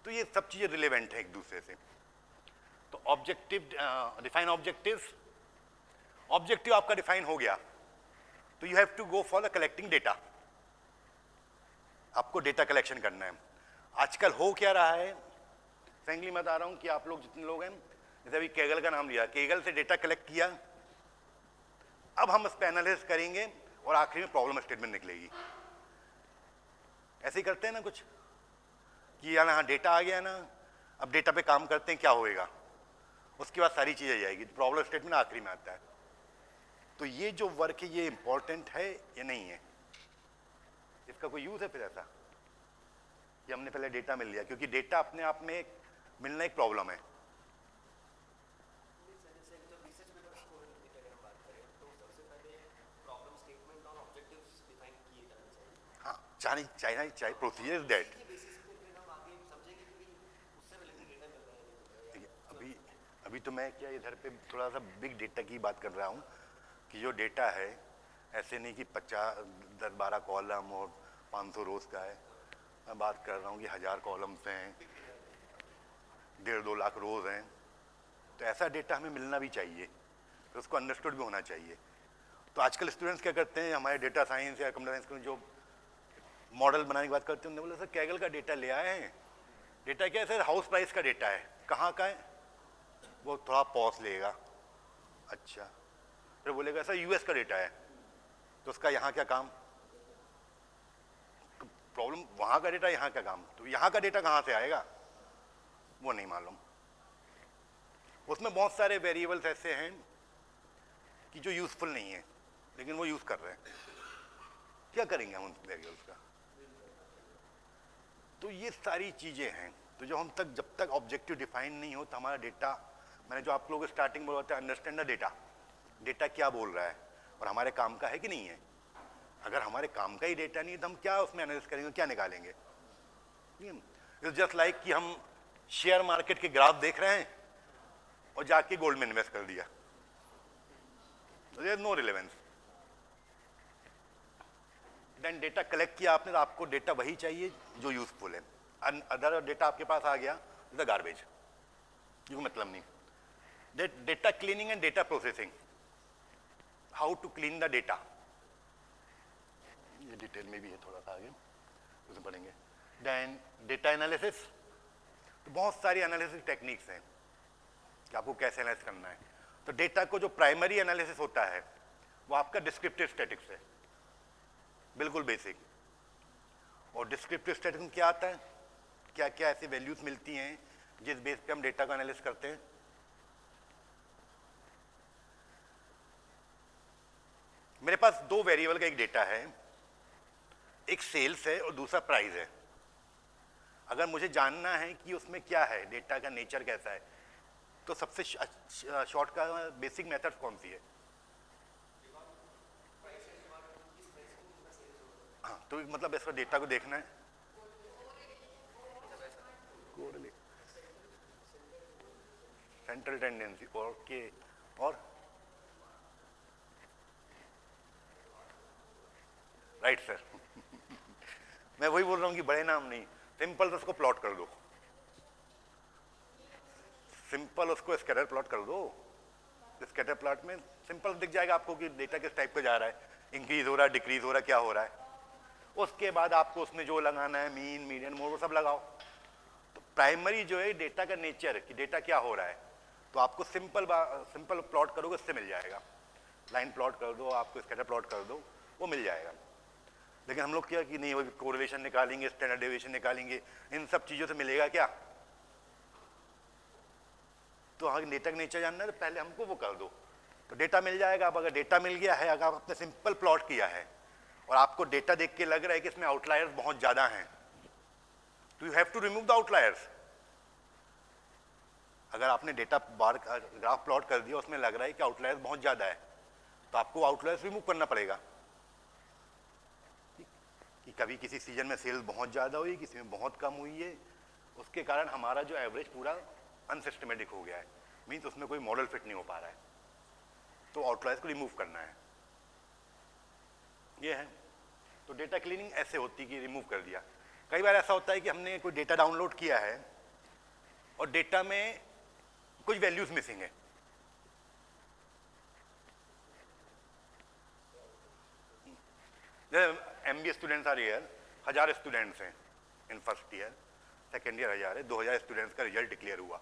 तो ये सब चीजें रिलेवेंट है एक दूसरे से। तो ऑब्जेक्टिव, डिफाइन ऑब्जेक्टिव्स। ऑब्जेक्टिव आपका डिफाइन हो गया तो you have to go for the collecting data. आपको डेटा कलेक्शन करना है। आजकल हो क्या रहा है, फ्रेंकली मैं बता रहा हूं कि आप लोग जितने लोग हैं, जैसे अभी केगल का नाम लिया, केगल से डेटा कलेक्ट किया, अब हम उस पर एनालिसिस करेंगे और आखिरी में प्रॉब्लम स्टेटमेंट निकलेगी। ऐसे ही करते हैं ना कुछ, कि यार हाँ डेटा आ गया ना, अब डेटा पे काम करते हैं, क्या होएगा, उसके बाद सारी चीजें जाएगी। प्रॉब्लम स्टेटमेंट आखिरी में आता है। तो ये जो वर्क है ये इंपॉर्टेंट है या नहीं है, इसका कोई यूज है फिर ऐसा, कि हमने पहले डेटा मिल लिया, क्योंकि डेटा अपने आप में मिलना एक प्रॉब्लम है। हाँ, चाहिए प्रोसीजर दैट। अभी तो मैं क्या इधर पे थोड़ा सा बिग डेटा की बात कर रहा हूँ, कि जो डेटा है ऐसे नहीं कि 50-12 कॉलम और 500 रोज का है। मैं बात कर रहा हूँ कि 1000 कॉलम्स हैं, 1.5-2 लाख रोज हैं। तो ऐसा डेटा हमें मिलना भी चाहिए, तो उसको अंडरस्टूड भी होना चाहिए। तो आजकल स्टूडेंट्स क्या करते हैं, हमारे डेटा साइंस या कंप्यूटर साइंस में जो मॉडल बनाने की बात करते हैं, बोले सर कैगल का डेटा ले आए हैं। डेटा क्या है सर, हाउस प्राइस का डेटा है। कहाँ का है, वो थोड़ा पॉज लेगा, अच्छा, फिर बोलेगा सर यूएस का डेटा है, तो उसका यहाँ क्या काम। प्रॉब्लम वहाँ का डेटा, यहाँ का काम, तो यहाँ का डेटा कहाँ से आएगा वो नहीं मालूम। उसमें बहुत सारे वेरिएबल्स ऐसे हैं कि जो यूजफुल नहीं है लेकिन वो यूज कर रहे हैं। क्या करेंगे हम उन वेरिएबल्स का? तो ये सारी चीजें हैं। तो जब तक ऑब्जेक्टिव डिफाइन नहीं हो तो हमारा डेटा, मैंने जो आप लोगों को स्टार्टिंग में बोला था, अंडरस्टैंड द डेटा, डेटा क्या बोल रहा है और हमारे काम का है कि नहीं है। अगर हमारे काम का ही डेटा नहीं है तो हम क्या उसमें एनालिसिस करेंगे, क्या निकालेंगे? इट्स जस्ट लाइक कि हम शेयर मार्केट के ग्राफ देख रहे हैं और जाके गोल्ड में इन्वेस्ट कर दिया, there is no relevance. Then data collect किया आपने तो आपको डेटा वही चाहिए जो यूजफुल है। अदर डेटा आपके पास आ गया इज द गार्बेज, जो मतलब नहीं। Data cleaning and data processing, how to clean the data, ये डिटेल में भी है, थोड़ा सा आगे उसमें पढ़ेंगे। देन डेटा एनालिसिस, तो बहुत सारी एनालिसिस टेक्निक्स हैं कि आपको कैसे एनालिसिस करना है। तो डेटा को जो प्राइमरी एनालिसिस होता है वो आपका डिस्क्रिप्टिव स्टैटिक्स है, बिल्कुल बेसिक। और डिस्क्रिप्टिव स्टैटिक्स में क्या आता है, क्या क्या ऐसी वैल्यूज मिलती हैं जिस बेस पे हम डेटा को एनालिसिस करते हैं। मेरे पास दो वेरिएबल का एक डेटा है, एक सेल्स है और दूसरा प्राइस है। अगर मुझे जानना है कि उसमें क्या है, डेटा का नेचर कैसा है, तो सबसे शॉर्ट का बेसिक मेथड कौन सी है? हाँ, तो मतलब इसका डेटा को देखना है, सेंट्रल टेंडेंसी और राइट सर। मैं वही बोल रहा हूँ कि बड़े नाम नहीं, सिंपल उसको प्लॉट कर दो, सिंपल उसको स्कैटर प्लॉट कर दो। स्कैटर प्लॉट में सिंपल दिख जाएगा आपको कि डेटा किस टाइप का जा रहा है, इंक्रीज हो रहा है, डिक्रीज हो रहा है, क्या हो रहा है। उसके बाद आपको उसमें जो लगाना है, मीन, मीडियन, मोड, वो सब लगाओ। तो प्राइमरी जो है डेटा का नेचर कि डेटा क्या हो रहा है, तो आपको सिंपल प्लॉट करोगे उससे मिल जाएगा। लाइन प्लॉट कर दो, आपको स्कैटर प्लॉट कर दो, वो मिल जाएगा। लेकिन हम लोग क्या कि नहीं, वो कोरिलेशन निकालेंगे, स्टैंडर्ड डेविएशन निकालेंगे, इन सब चीजों से मिलेगा क्या? तो हाँ, डेटा का नेचर जानना है तो पहले हमको वो कर दो, तो डेटा मिल जाएगा। अब अगर डेटा मिल गया है, अगर आपने सिंपल प्लॉट किया है और आपको डेटा देख के लग रहा है कि इसमें आउटलायर्स बहुत ज्यादा हैं, तो you have to remove the outliers. अगर आपने डेटा बार ग्राफ प्लॉट कर दिया, उसमें लग रहा है कि आउटलायर्स बहुत ज्यादा है, तो आपको आउटलायर्स रिमूव करना पड़ेगा। कि कभी किसी सीजन में सेल्स बहुत ज्यादा हुई, किसी में बहुत कम हुई है, उसके कारण हमारा जो एवरेज पूरा अनसिस्टमेटिक हो गया है, मीन्स उसमें कोई मॉडल फिट नहीं हो पा रहा है, तो आउटलायर्स को रिमूव करना है। ये है। तो डेटा क्लीनिंग ऐसे होती कि रिमूव कर दिया। कई बार ऐसा होता है कि हमने कोई डेटा डाउनलोड किया है और डेटा में कुछ वैल्यूज मिसिंग है। MBA students are here, 1000 students हैं in first year, second year 1000 है, 2000 स्टूडेंट्स का रिजल्ट डिक्लेयर हुआ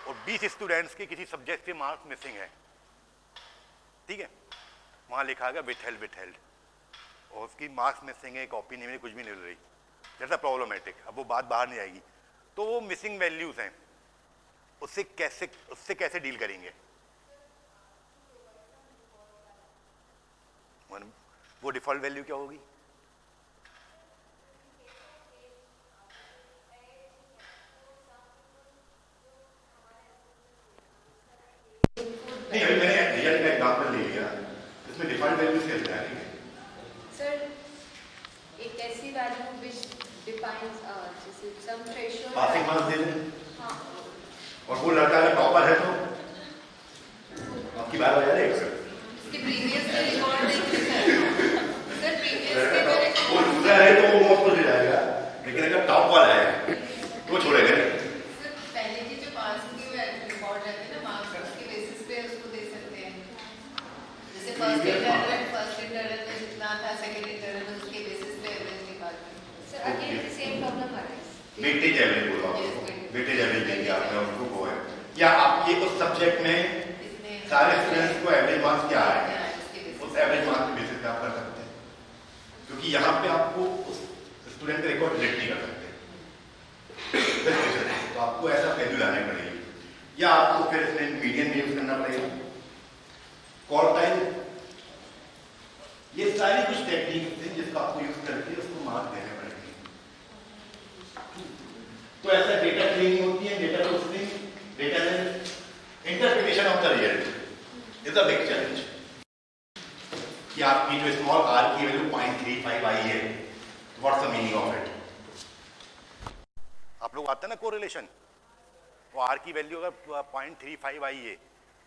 और 20 स्टूडेंट्स के किसी सब्जेक्ट के मार्क्स मिसिंग है। ठीक है, वहां लिखा गया विथहेल्ड और उसकी मार्क्स मिसिंग है, कॉपी नहीं मिली, कुछ भी नहीं मिल रही, दैट्स अ प्रॉब्लमेटिक। अब वो बात बाहर नहीं आएगी। तो वो मिसिंग वैल्यूज हैं, उससे कैसे डील करेंगे? वो डिफॉल्ट वैल्यू क्या होगी? नहीं, अभी मैंने रिजल्ट का एग्जांपल ले लिया, इसमें डिफॉल्ट वैल्यूज कैसे आएंगे? सर, एक ऐसी वैल्यू व्हिच डिफाइंस जैसे सम थ्रेशोल्ड, पासिंग मार्क्स दे दें। हाँ, और वो लड़का अगर टॉपर है तो आपकी बात हो जाएगी सर। इसके प्रीवियस के रिकॉर्ड देखते सर प्रीवियस के मेरे वो लूजर है तो वो मोस्ट हो जाएगा, लेकिन अगर टॉप वाला है तो छोड़ेगा नहीं। सर पहले के जो पास के रिकॉर्ड रहते हैं ना मार्क्स, उसके बेसिस पे उसको दे सकते हैं। जैसे फर्स्ट इंटरनल में जितना था, सेकंड इंटरनल में उसके बेसिस पे एवरेज निकालते हैं। सर अगेन सेम प्रॉब्लम आ रहा है। वेटेज एवरेज बोला आपको, वेटेज एवरेज देंगे आपने उसको वो है, या आप ये उस सब्जेक्ट में सारे स्टूडेंट्स को एवरेज मार्क्स क्या है, उस एवरेज मार्क्स के बेसिस पे आप कर सकते हैं, क्योंकि यहाँ पे आपको उस स्टूडेंट का रिकॉर्ड डिलीट नहीं कर सकते। तो आपको ऐसा वैल्यू लानी पड़ेगी। या आपको फिर इसमें मीडियन यूज करना पड़ेगा। कॉल टाइम, ये सारी कुछ टेक्निक है जिसका आपको यूज करके उसको मार्क देने पड़ेंगे। तो ऐसा डेटा ट्रेनिंग होती है, data processing, data interpretation of the result is a big challenge. कि आपकी जो स्मॉल आर की वैल्यू 0.35 आई है, what's the meaning of it? आप लोग आते हैं ना कोरिलेशन, वो आर की वैल्यू अगर 0.35 आई है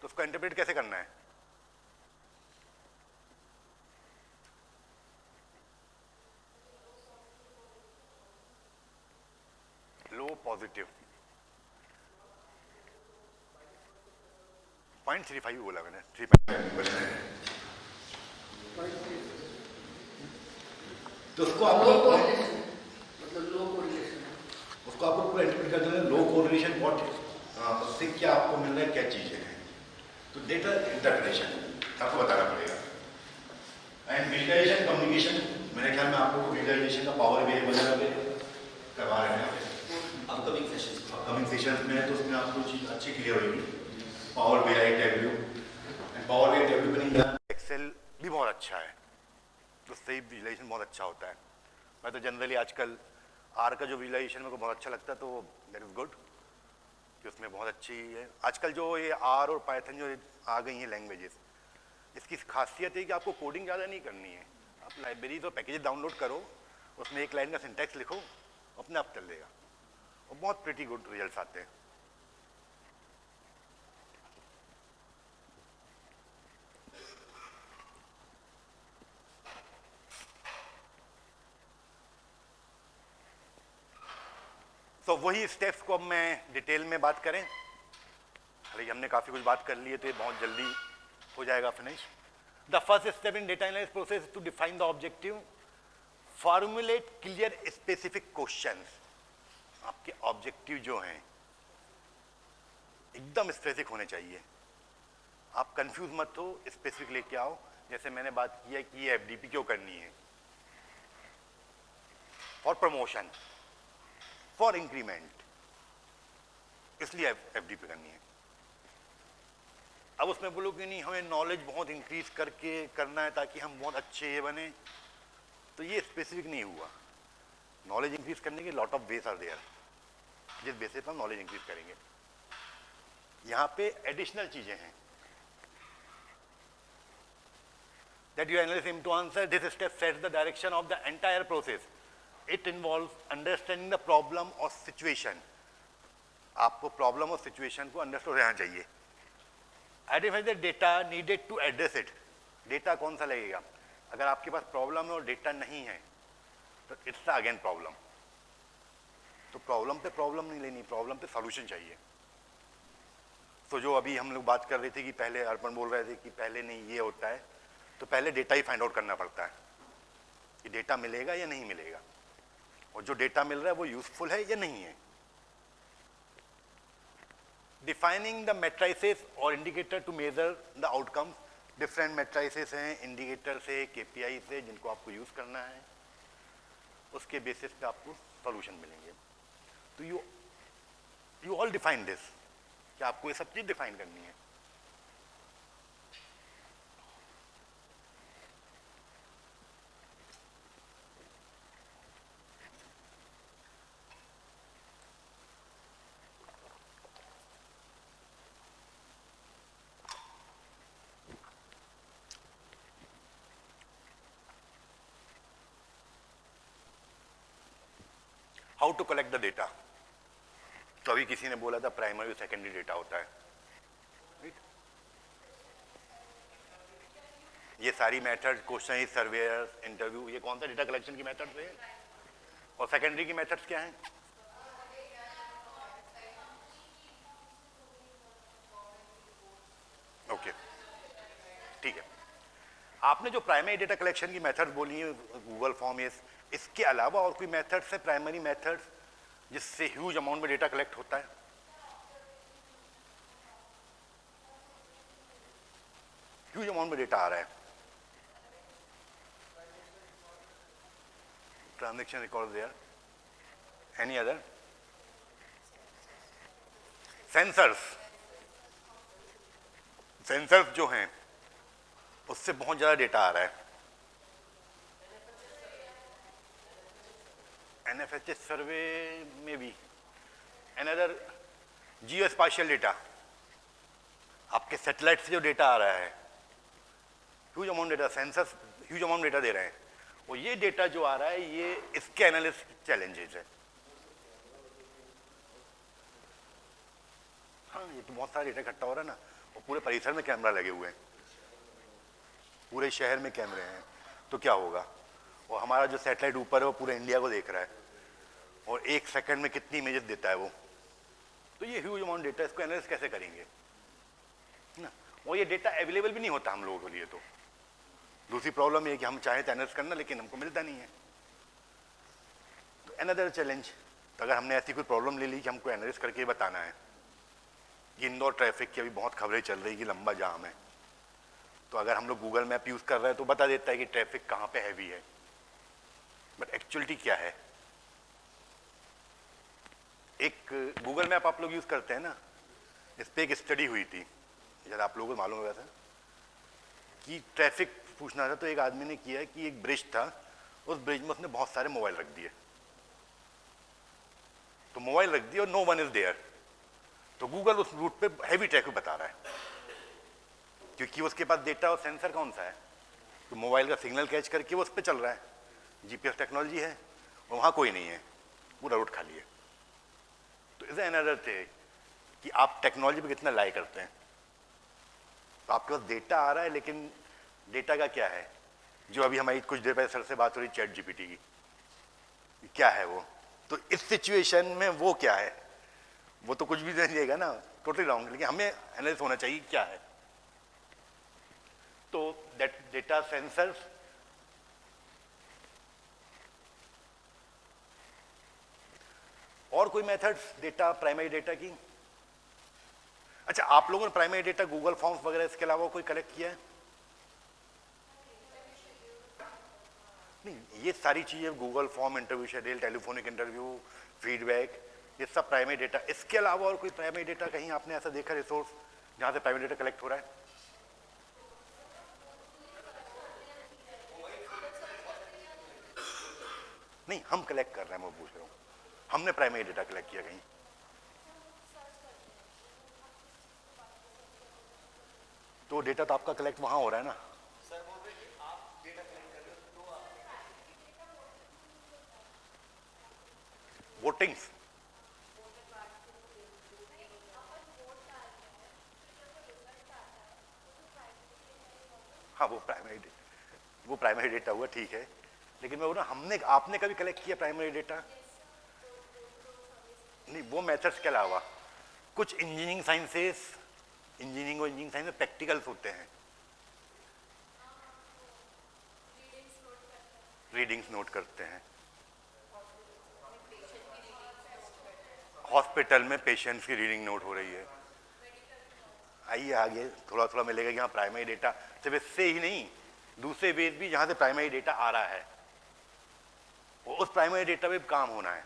तो उसको इंटरप्रेट कैसे करना है? लो पॉजिटिव 0.35 बोला मैंने, 3. तो उसको आपको मतलब लो कोरिलेशन, उसको आपको पूरा इंटरप्रेट कर देना है। लो कोरिलेशन व्हाट, उससे क्या आपको मिल रहा है, क्या चीजें हैं। तो डेटा इंटरप्रिटेशन आपको बताना पड़ेगा। एंड विजुअलाइजेशन कम्युनिकेशन, मेरे ख्याल में आप लोगों को विजुअलाइजेशन का पावर भी वगैरह भी करवा रहे हैं अपकमिंग सेशंस में, तो उसमें आपको चीज अच्छी क्लियर होगी। Power BI tableau, and power BI tableau बनेगा। एक्सेल भी बहुत अच्छा है, तो उससे विजुअलाइजेशन बहुत अच्छा होता है। मैं तो जनरली आजकल आर का जो विजुअलाइजेशन मेरे को बहुत अच्छा लगता है, तो दैट इज गुड कि उसमें बहुत अच्छी है। आजकल जो ये आर और पाइथन जो आ गई हैं लैंग्वेजेस, इसकी खासियत है कि आपको कोडिंग ज़्यादा नहीं करनी है। आप लाइब्रेरीज और पैकेजेस डाउनलोड करो, उसमें एक लाइन का सिंटैक्स लिखो, अपने आप चल देगा और बहुत प्रीटी गुड रिजल्ट्स आते हैं। तो वही स्टेप्स को अब मैं डिटेल में बात करें, हालांकि हमने काफ़ी कुछ बात कर ली है तो ये बहुत जल्दी हो जाएगा finish. The first step in data analysis process to define the objective, formulate clear specific questions. आपके ऑब्जेक्टिव जो हैं एकदम स्पेसिफिक होने चाहिए, आप कंफ्यूज मत हो, स्पेसिफिक लेके आओ। जैसे मैंने बात की है कि ये FDP क्यों करनी है, फॉर प्रमोशन, फॉर इंक्रीमेंट, इसलिए FDP करनी है। अब उसमें बोलो कि नहीं हमें नॉलेज बहुत इंक्रीज करके करना है ताकि हम बहुत अच्छे बने, तो ये स्पेसिफिक नहीं हुआ। नॉलेज इंक्रीज करने के lot of ways are there, जिस बेसिस पर हम नॉलेज इंक्रीज करेंगे। यहां पे एडिशनल चीजें हैं that you analyze him to answer. This step sets the direction of the entire process. It involves understanding the problem or situation. आपको problem और सिचुएशन को अंडरस्टैंड रहना चाहिए। Identify the data needed to address it. Data कौन सा लगेगा? अगर आपके पास प्रॉब्लम है और डेटा नहीं है तो इट्स अगेन प्रॉब्लम। तो प्रॉब्लम पे प्रॉब्लम नहीं लेनी, प्रॉब्लम पे सॉल्यूशन चाहिए। तो जो अभी हम लोग बात कर रहे थे कि पहले अर्पण बोल रहे थे कि पहले नहीं ये होता है, तो पहले डेटा ही फाइंड आउट करना पड़ता है कि डेटा मिलेगा या नहीं मिलेगा, और जो डेटा मिल रहा है वो यूजफुल है या नहीं है। डिफाइनिंग द मैट्रिसेस और indicator to measure the outcome. Different matrices हैं, इंडिकेटर से, KPI से, जिनको आपको यूज करना है, उसके बेसिस पे आपको सॉल्यूशन मिलेंगे। तो यू ऑल डिफाइन दिस, कि आपको ये सब चीज डिफाइन करनी है। How to collect the data. तो अभी किसी ने बोला था प्राइमरी और सेकेंडरी डेटा होता है, राइट? ये सारी मेथड, क्वेश्चन, सर्वेयर, इंटरव्यू, ये कौन सा डेटा कलेक्शन की मेथड है? और सेकेंडरी की मेथड्स क्या हैं? ओके, ठीक है। आपने जो प्राइमरी डेटा कलेक्शन की मेथड बोली है, गूगल फॉर्म, इसके अलावा और कोई मेथड्स है प्राइमरी मेथड्स जिससे ह्यूज अमाउंट में डेटा कलेक्ट होता है? ह्यूज अमाउंट में डेटा आ रहा है, transaction record there, any other? Sensors, sensors जो हैं उससे बहुत ज़्यादा डेटा आ रहा है। NFHS सर्वे में भी अनदर जियो स्पाशियल डेटा, आपके सैटेलाइट से जो डेटा आ रहा है, huge amount data, sensors huge amount data दे रहे हैं, और ये डेटा जो आ रहा है ये इसके एनालिसिस चैलेंजेस है। हाँ, ये तो बहुत सारा डेटा इकट्ठा हो रहा है ना, और पूरे परिसर में कैमरा लगे हुए हैं, पूरे शहर में कैमरे हैं, तो क्या होगा? और हमारा जो सैटेलाइट ऊपर है वो पूरे इंडिया को देख रहा है, और 1 सेकंड में कितनी इमेजेस देता है वो। तो ये ह्यूज अमाउंट डेटा, इसको एनालिसिस कैसे करेंगे ना? और ये डेटा अवेलेबल भी नहीं होता हम लोगों के लिए। तो दूसरी प्रॉब्लम ये कि हम चाहें तो एनालिसिस करना, लेकिन हमको मिलता नहीं है। तो अनदर चैलेंज, तो अगर हमने ऐसी कोई प्रॉब्लम ले ली कि हमको एनालिसिस करके बताना है कि इंदौर ट्रैफिक की अभी बहुत खबरें चल रही कि लंबा जाम है, तो अगर हम लोग गूगल मैप यूज़ कर रहे हैं तो बता देता है कि ट्रैफिक कहाँ पे हैवी है, बट एक्चुअलिटी क्या है? एक गूगल मैप आप लोग यूज़ करते हैं ना, इस पर एक स्टडी हुई थी, शायद आप लोगों को मालूम होगा था, कि ट्रैफिक पूछना था, तो एक आदमी ने किया कि एक ब्रिज था, उस ब्रिज में उसने बहुत सारे मोबाइल रख दिए, तो मोबाइल रख दिए और नो वन इज देयर, तो गूगल उस रूट पे हैवी ट्रैफिक बता रहा है, क्योंकि उसके पास डेटा और सेंसर कौन सा है, तो मोबाइल का सिग्नल कैच करके वो उस पर चल रहा है, जीपीएस टेक्नोलॉजी है, और वहाँ कोई नहीं है, पूरा रूट खाली है। तो इसे अनदर थे कि आप टेक्नोलॉजी पे कितना लाई करते हैं। तो आपके पास डेटा आ रहा है, लेकिन डेटा का क्या है? जो अभी हमारी कुछ देर पहले सर से बात हो रही चैट जीपीटी की, क्या है वो? तो इस सिचुएशन में वो क्या है? वो तो कुछ भी नहीं देगा ना, टोटली रॉन्ग, लेकिन हमें एनालिसिस होना चाहिए क्या है। तो दैट डेटा सेंसर्स, और कोई मेथड्स डेटा, प्राइमरी डेटा की? अच्छा, आप लोगों ने प्राइमरी डेटा गूगल फॉर्म्स वगैरह इसके अलावा कोई कलेक्ट किया है? नहीं, ये सारी चीजें Google form, interview schedule, telephonic interview, feedback, ये सब प्राइमरी डेटा। इसके अलावा और कोई प्राइमरी डेटा कहीं आपने ऐसा देखा रिसोर्स जहां से प्राइमरी डेटा कलेक्ट हो रहा है? नहीं, हम कलेक्ट कर रहे हैं, मैं पूछ रहा हूँ, हमने प्राइमरी डेटा कलेक्ट किया कहीं? तो डेटा तो आपका कलेक्ट वहां हो रहा है ना। वोटिंग्स, हाँ वो प्राइमरी डेटा हुआ, ठीक है, लेकिन मैं बोल रहा हमने, आपने कभी कलेक्ट किया प्राइमरी डेटा? नहीं, वो मेथड्स के अलावा कुछ इंजीनियरिंग साइंसेस, इंजीनियरिंग और इंजीनियरिंग साइंस में प्रैक्टिकल्स होते हैं, रीडिंग्स नोट करते हैं, हॉस्पिटल में पेशेंट्स की रीडिंग नोट हो रही है। आइए आगे थोड़ा थोड़ा मिलेगा कि हाँ प्राइमरी डेटा सिर्फ इससे ही नहीं, दूसरे वेज भी जहां से प्राइमरी डेटा आ रहा है वो उस प्राइमरी डेटा पे काम होना है।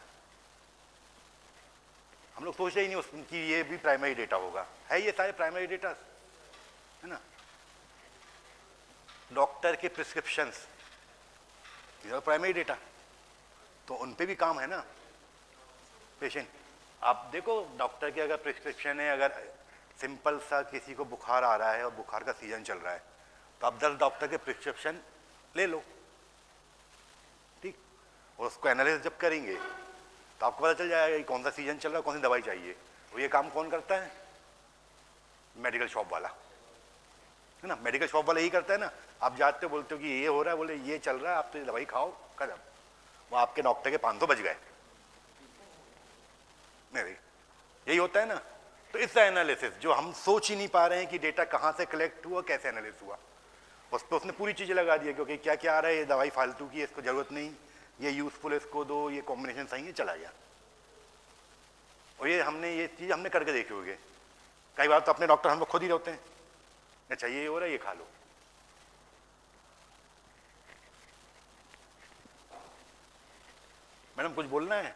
हम लोग सोच रहे ही नहीं कि ये भी प्राइमरी डेटा होगा, है ये सारे प्राइमरी डेटा है ना। डॉक्टर के प्रिस्क्रिप्शंस, प्राइमरी डेटा, तो उन पे भी काम है ना। पेशेंट, आप देखो डॉक्टर की अगर प्रिस्क्रिप्शन है, अगर सिंपल सा किसी को बुखार आ रहा है और बुखार का सीजन चल रहा है, तो आप 10 डॉक्टर के प्रिस्क्रिप्शन ले लो, ठीक, और उसको एनालिसिस जब करेंगे तो आपको पता चल जाएगा कि कौन सा सीजन चल रहा है, कौन सी दवाई चाहिए। और ये काम कौन करता है? मेडिकल शॉप वाला, है ना। मेडिकल शॉप वाला यही करता है ना। आप जाते हो, बोलते हो कि ये हो रहा है, बोले ये चल रहा है, आप तो ये दवाई खाओ, कदम, वो आपके डॉक्टर के 500 बच गए। नहीं, यही होता है ना। तो इसका एनालिसिस जो हम सोच ही नहीं पा रहे हैं कि डेटा कहाँ से कलेक्ट हुआ, कैसे एनालिसिस हुआ, उस पर उसने पूरी चीजें लगा दी है, क्योंकि क्या क्या आ रहा है, ये दवाई फालतू की है, इसको जरूरत नहीं, ये यूजफुल है, इसको दो, ये कॉम्बिनेशन सही है, चला गया। और ये चीज हमने करके देखे होंगे कई बार। तो अपने डॉक्टर हम लोग खुद ही होते हैं, अच्छा ये हो रहा है, ये खा लो। मैडम कुछ बोलना है?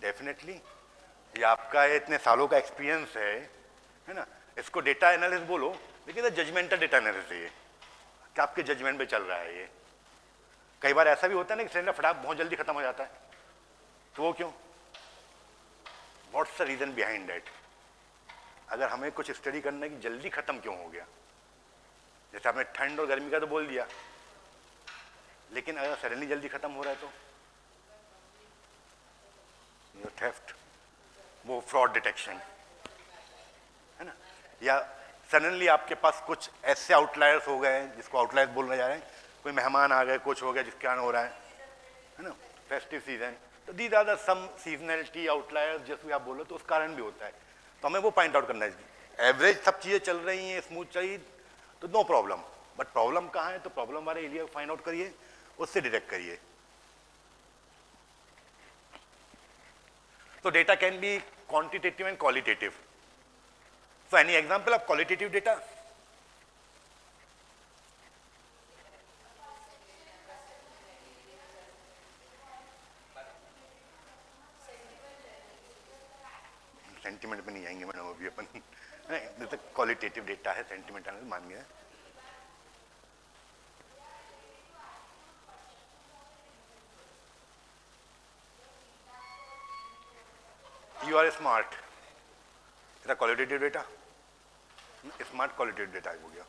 डेफिनेटली ये आपका इतने सालों का एक्सपीरियंस है ना। इसको डेटा एनालिसिस बोलो, लेकिन जजमेंटल डेटा एनालिसिस है ये, कि आपके जजमेंट में चल रहा है ये। कई बार ऐसा भी होता है ना कि सिलेंडर फटाक बहुत जल्दी खत्म हो जाता है, तो वो क्यों? What's the reason behind that? अगर हमें कुछ स्टडी करना है कि जल्दी खत्म क्यों हो गया, जैसे आपने ठंड और गर्मी का तो बोल दिया, लेकिन अगर सडनली जल्दी खत्म हो रहा है तो थेफ्ट, वो फ्रॉड डिटेक्शन है ना, या सडनली आपके पास कुछ ऐसे आउटलायर्स हो गए जिसको आउटलायर्स बोलने जा रहे हैं, कोई मेहमान आ गए, कुछ हो गया जिसके कारण हो रहा है ना, फेस्टिव सीजन, तो these are the some seasonality outliers जैसे आप बोलो, तो उस कारण भी होता है। तो हमें वो पॉइंट आउट करना है। एवरेज सब चीज़ें चल रही हैं, स्मूथ चली तो नो प्रॉब्लम, बट प्रॉब्लम कहाँ है, तो प्रॉब्लम वाले एरिया को फाइंड आउट करिए, उससे डिटेक्ट करिए। तो data can be quantitative and qualitative. So any example of qualitative data? Sentiment में नहीं जाएंगे मैडम अभी अपन, नहीं, क्वालिटेटिव डेटा है, सेंटिमेंट मान गया। You are smart, इतना qualitative data, smart qualitative data हो गया।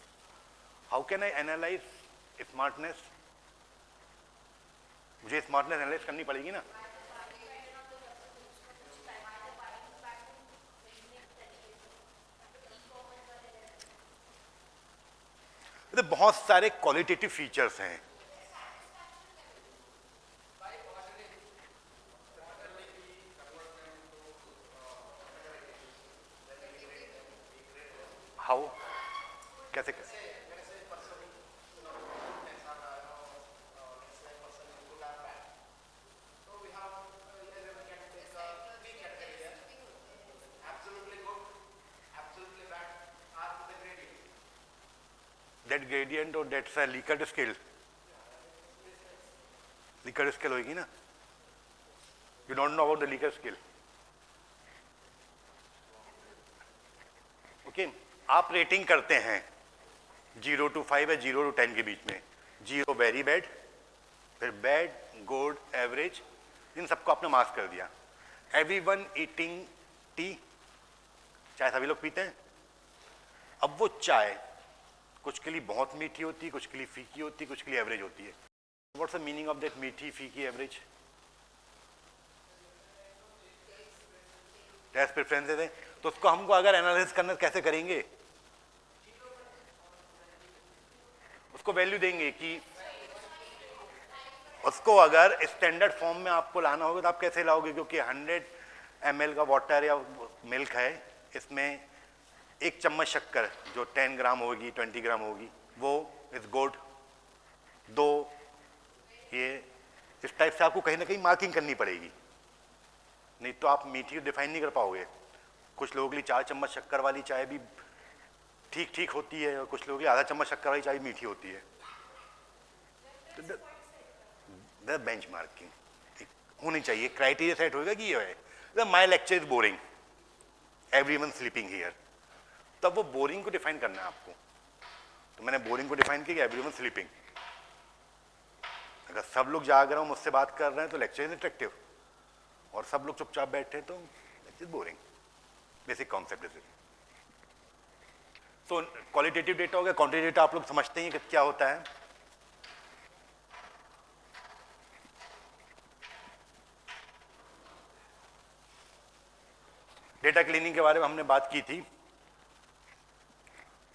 How can I analyse smartness? मुझे स्मार्टनेस एनालाइज करनी पड़ेगी ना। तो बहुत सारे क्वालिटेटिव फीचर्स हैं। हाउ, कैसे that gradient or that's a Likert scale? Likert scale होगी ना? You don't know about the Likert scale? Okay, आप रेटिंग करते हैं 0 to 5 या 0 to 10 के बीच में। 0 वेरी बैड, फिर बैड, गुड, एवरेज, इन सबको आपने मार्क्स कर दिया। एवरीवन ईटिंग टी, चाय सभी लोग पीते हैं। अब वो चाय कुछ के लिए बहुत मीठी होती है, कुछ के लिए फीकी होती है, कुछ के लिए एवरेज होती है। What's the meaning of that मीठी, फीकी, एवरेज? टेस्ट प्रेफरेंसेस है, तो उसको हमको अगर एनालिसिस करना कैसे करेंगे? उसको वैल्यू देंगे कि उसको अगर स्टैंडर्ड फॉर्म में आपको लाना होगा तो आप कैसे लाओगे? क्योंकि 100 ml का वाटर या मिल्क है, इसमें 1 चम्मच शक्कर जो 10 ग्राम होगी, 20 ग्राम होगी, वो इज गुड। 2 ये इस टाइप से आपको कहीं ना कहीं मार्किंग करनी पड़ेगी, नहीं तो आप मीठी डिफाइन नहीं कर पाओगे। कुछ लोगों के लिए 4 चम्मच शक्कर वाली चाय भी ठीक ठीक होती है, और कुछ लोगों की आधा चम्मच शक्कर वाली चाय मीठी होती है। तो बेंच मार्किंग होनी चाहिए, क्राइटेरिया सेट होगा कि ये है my lecture is boring, everyone sleeping here, तब वो बोरिंग को डिफाइन करना है आपको। तो मैंने बोरिंग को डिफाइन किया एवरीवन स्लीपिंग। अगर सब लोग जाग रहे हो, मुझसे बात कर रहे हैं, तो लेक्चर इज इंटरेक्टिव, और सब लोग चुपचाप बैठे तो lecture is boring. Basic concept is. तो क्वालिटेटिव डेटा हो गया। क्वांटिटेटिव डेटा आप लोग समझते हैं कि क्या होता है? डेटा क्लीनिंग के बारे में हमने बात की थी।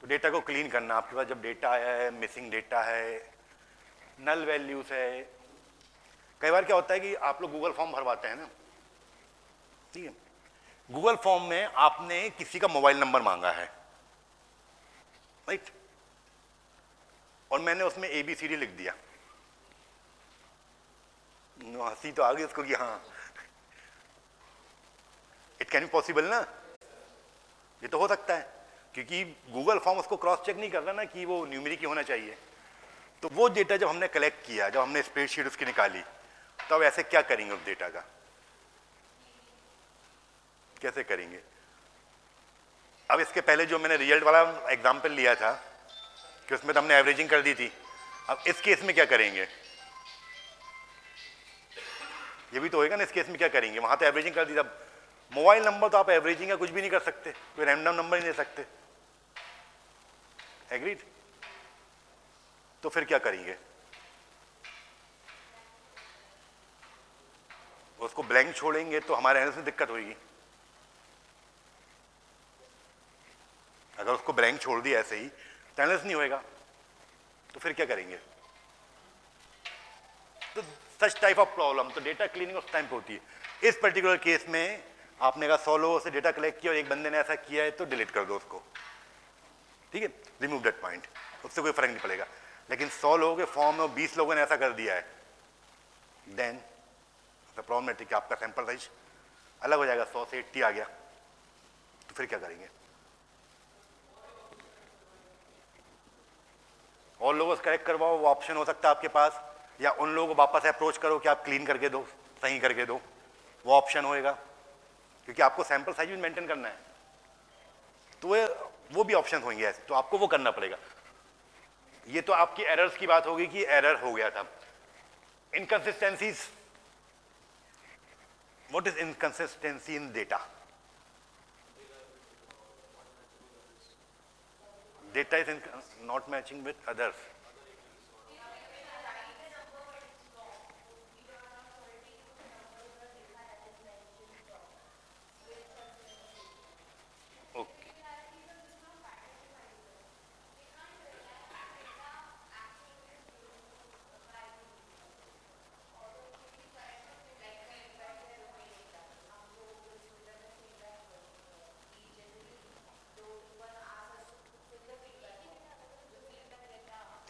तो डेटा को क्लीन करना, आपके पास जब डेटा आया है, मिसिंग डेटा है, नल वैल्यूज है। कई बार क्या होता है कि आप लोग गूगल फॉर्म भरवाते हैं ना, ठीक है, गूगल फॉर्म में आपने किसी का मोबाइल नंबर मांगा है, राइट, और मैंने उसमें ABCD लिख दिया। हंसी तो आ गई उसको कि हाँ, इट कैन बी पॉसिबल ना, ये तो हो सकता है, क्योंकि गूगल फॉर्म उसको क्रॉस चेक नहीं कर रहा ना कि वो न्यूमेरिक ही होना चाहिए। तो वो डेटा जब हमने कलेक्ट किया, जब हमने स्प्रेडशीट उसकी निकाली, तब ऐसे क्या करेंगे उस डेटा का? कैसे करेंगे? अब इसके पहले जो मैंने रिजल्ट वाला एग्जाम्पल लिया था कि उसमें तो हमने एवरेजिंग कर दी थी, अब इस केस में क्या करेंगे? ये भी तो होएगा ना, इस केस में क्या करेंगे? वहां तो एवरेजिंग कर दी था। मोबाइल नंबर तो आप एवरेजिंग या कुछ भी नहीं कर सकते, कोई रैंडम नंबर नहीं ले सकते। एग्रीड? तो फिर क्या करेंगे? उसको ब्लैंक छोड़ेंगे तो हमारे एनालिसिस में दिक्कत होगी। अगर उसको ब्लैंक छोड़ दिया ऐसे ही तो एनालिसिस नहीं होएगा, तो फिर क्या करेंगे? तो सच टाइप ऑफ प्रॉब्लम तो डेटा क्लीनिंग उस टाइम पे होती है। इस पर्टिकुलर केस में आपने कहा 100 लोगों से डेटा कलेक्ट किया और एक बंदे ने ऐसा किया है तो डिलीट कर दो उसको, ठीक है, रिमूव दैट पॉइंट, उससे कोई फर्क नहीं पड़ेगा। लेकिन 100 लोगों के फॉर्म में 20 लोगों ने ऐसा कर दिया है, देन द प्रॉब्लमेटिक, आपका सैंपल साइज अलग हो जाएगा, 100 से 80 आ गया, तो फिर क्या करेंगे? और लोगों से करेक्ट करवाओ, वो ऑप्शन हो सकता है आपके पास, या उन लोगों को वापस अप्रोच करो कि आप क्लीन करके दो, सही करके दो, वो ऑप्शन होएगा, क्योंकि आपको सैंपल साइज भी मेंटेन करना है, तो वो भी ऑप्शन होंगे ऐसे, तो आपको वो करना पड़ेगा। ये तो आपकी एरर्स की बात होगी कि एरर हो गया था। Inconsistencies, what is inconsistency in data? Data is not matching with others. Okay.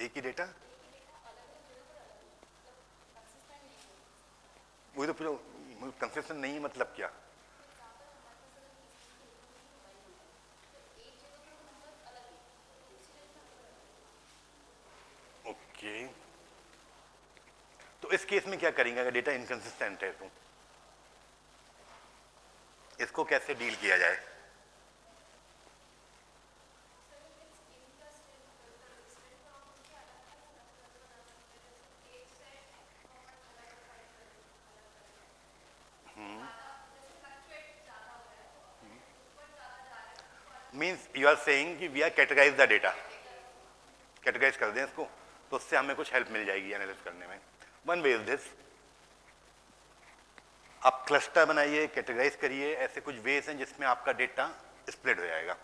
एक ही डेटा, वही तो पूरा कंसिस्टेंट नहीं है, मतलब क्या? ओके, तो इस केस में क्या करेंगे अगर डेटा इनकंसिस्टेंट है तो? इसको कैसे डील किया जाए? मीन्स यू आर सेइंग कि we are categorize the data, categorize कर दें इसको, तो उससे हमें कुछ हेल्प मिल जाएगी एनालिसिस करने में। वन वे इज दिस, आप क्लस्टर बनाइए, कैटेगराइज करिए, ऐसे कुछ वेज हैं जिसमें आपका डेटा स्प्लिट हो जाएगा,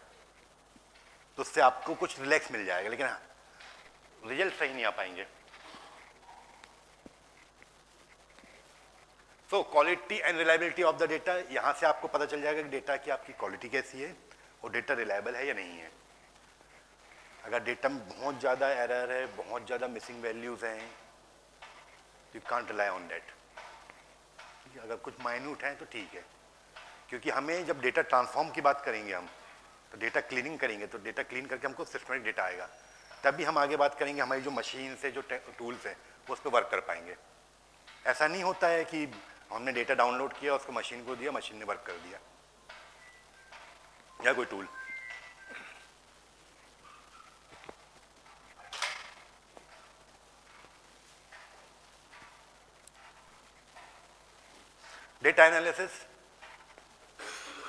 तो उससे आपको कुछ रिलैक्स मिल जाएगा, लेकिन हाँ, रिजल्ट सही नहीं आ पाएंगे। So quality and reliability of the data, यहां से आपको पता चल जाएगा कि डेटा की आपकी क्वालिटी कैसी है और डेटा रिलायबल है या नहीं है। अगर डेटा में बहुत ज़्यादा एरर है, बहुत ज़्यादा मिसिंग वैल्यूज हैं, you can't rely on that. अगर कुछ माइन्यूट है तो ठीक है, क्योंकि हमें जब डेटा ट्रांसफॉर्म की बात करेंगे हम, तो डेटा क्लीनिंग करेंगे, तो डेटा क्लीन करके हमको सिस्टमेटिक डेटा आएगा, तभी हम आगे बात करेंगे हमारी जो मशीन से जो टूल्स हैं वो उस पर वर्क कर पाएंगे। ऐसा नहीं होता है कि हमने डेटा डाउनलोड किया, उसको मशीन को दिया, मशीन ने वर्क कर दिया, या कोई टूल। डेटा एनालिसिस,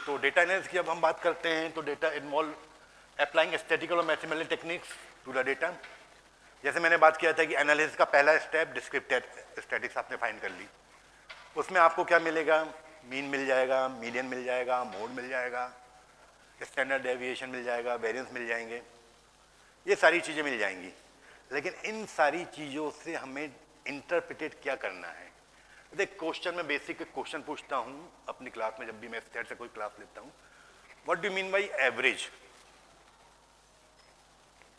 तो डेटा एनालिसिस की जब हम बात करते हैं तो डेटा इन्वॉल्व अप्लाइंग स्टैटिकल और mathematical techniques to the data. जैसे मैंने बात किया था कि एनालिसिस का पहला स्टेप डिस्क्रिप्टिव स्टैटिक्स आपने फाइंड कर ली, उसमें आपको क्या मिलेगा? मीन मिल जाएगा, मीडियन मिल जाएगा, मोड मिल जाएगा, स्टैंडर्ड डेविएशन मिल जाएगा, वेरिएंस मिल जाएंगे, ये सारी चीज़ें मिल जाएंगी। लेकिन इन सारी चीज़ों से हमें इंटरप्रिटेट क्या करना है? देख, क्वेश्चन में बेसिक क्वेश्चन पूछता हूँ अपनी क्लास में, जब भी मैं स्टेट से कोई क्लास लेता हूँ, what do mean by average?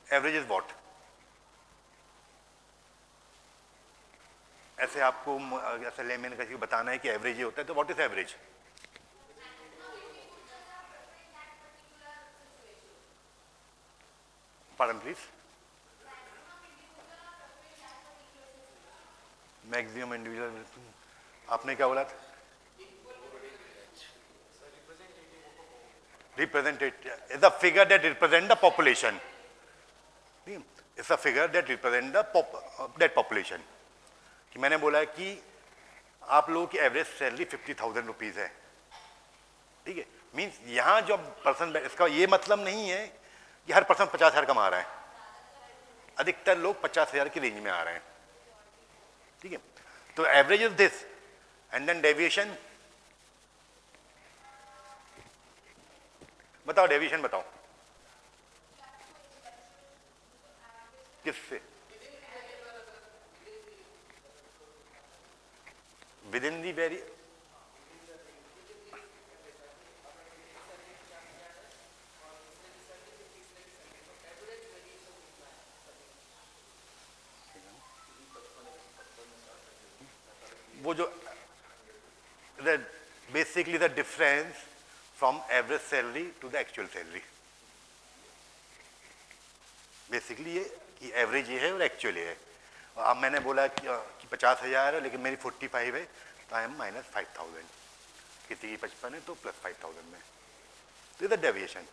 Average is what? ऐसे आपको ऐसे लेमैन किसी को बताना है कि एवरेज ये होता है, तो what is average? Pardon please. Maximum individual, आपने क्या बोला था? is a figure that represent the population. It's a figure that represent the that population. कि मैंने बोला कि आप लोगों की एवरेज सैलरी 50,000 रुपीज है, ठीक है. मीन्स यहाँ जो पर्सन, इसका ये मतलब नहीं है कि हर पर्सन 50,000 कमा रहा है. अधिकतर लोग 50,000 की रेंज में आ रहे हैं, ठीक है. तो average is this and then deviation. बताओ डेविएशन बताओ किससे? विद इन दी वेरी वो जो basically the difference from average salary to the actual salary. Basically ये कि एवरेज ये है और एक्चुअल ये है. अब मैंने बोला कि 50,000 है लेकिन मेरी 45 है, तो आई एम -5,000. किसी की 55 है तो +5,000 में. तो द डेविएशन.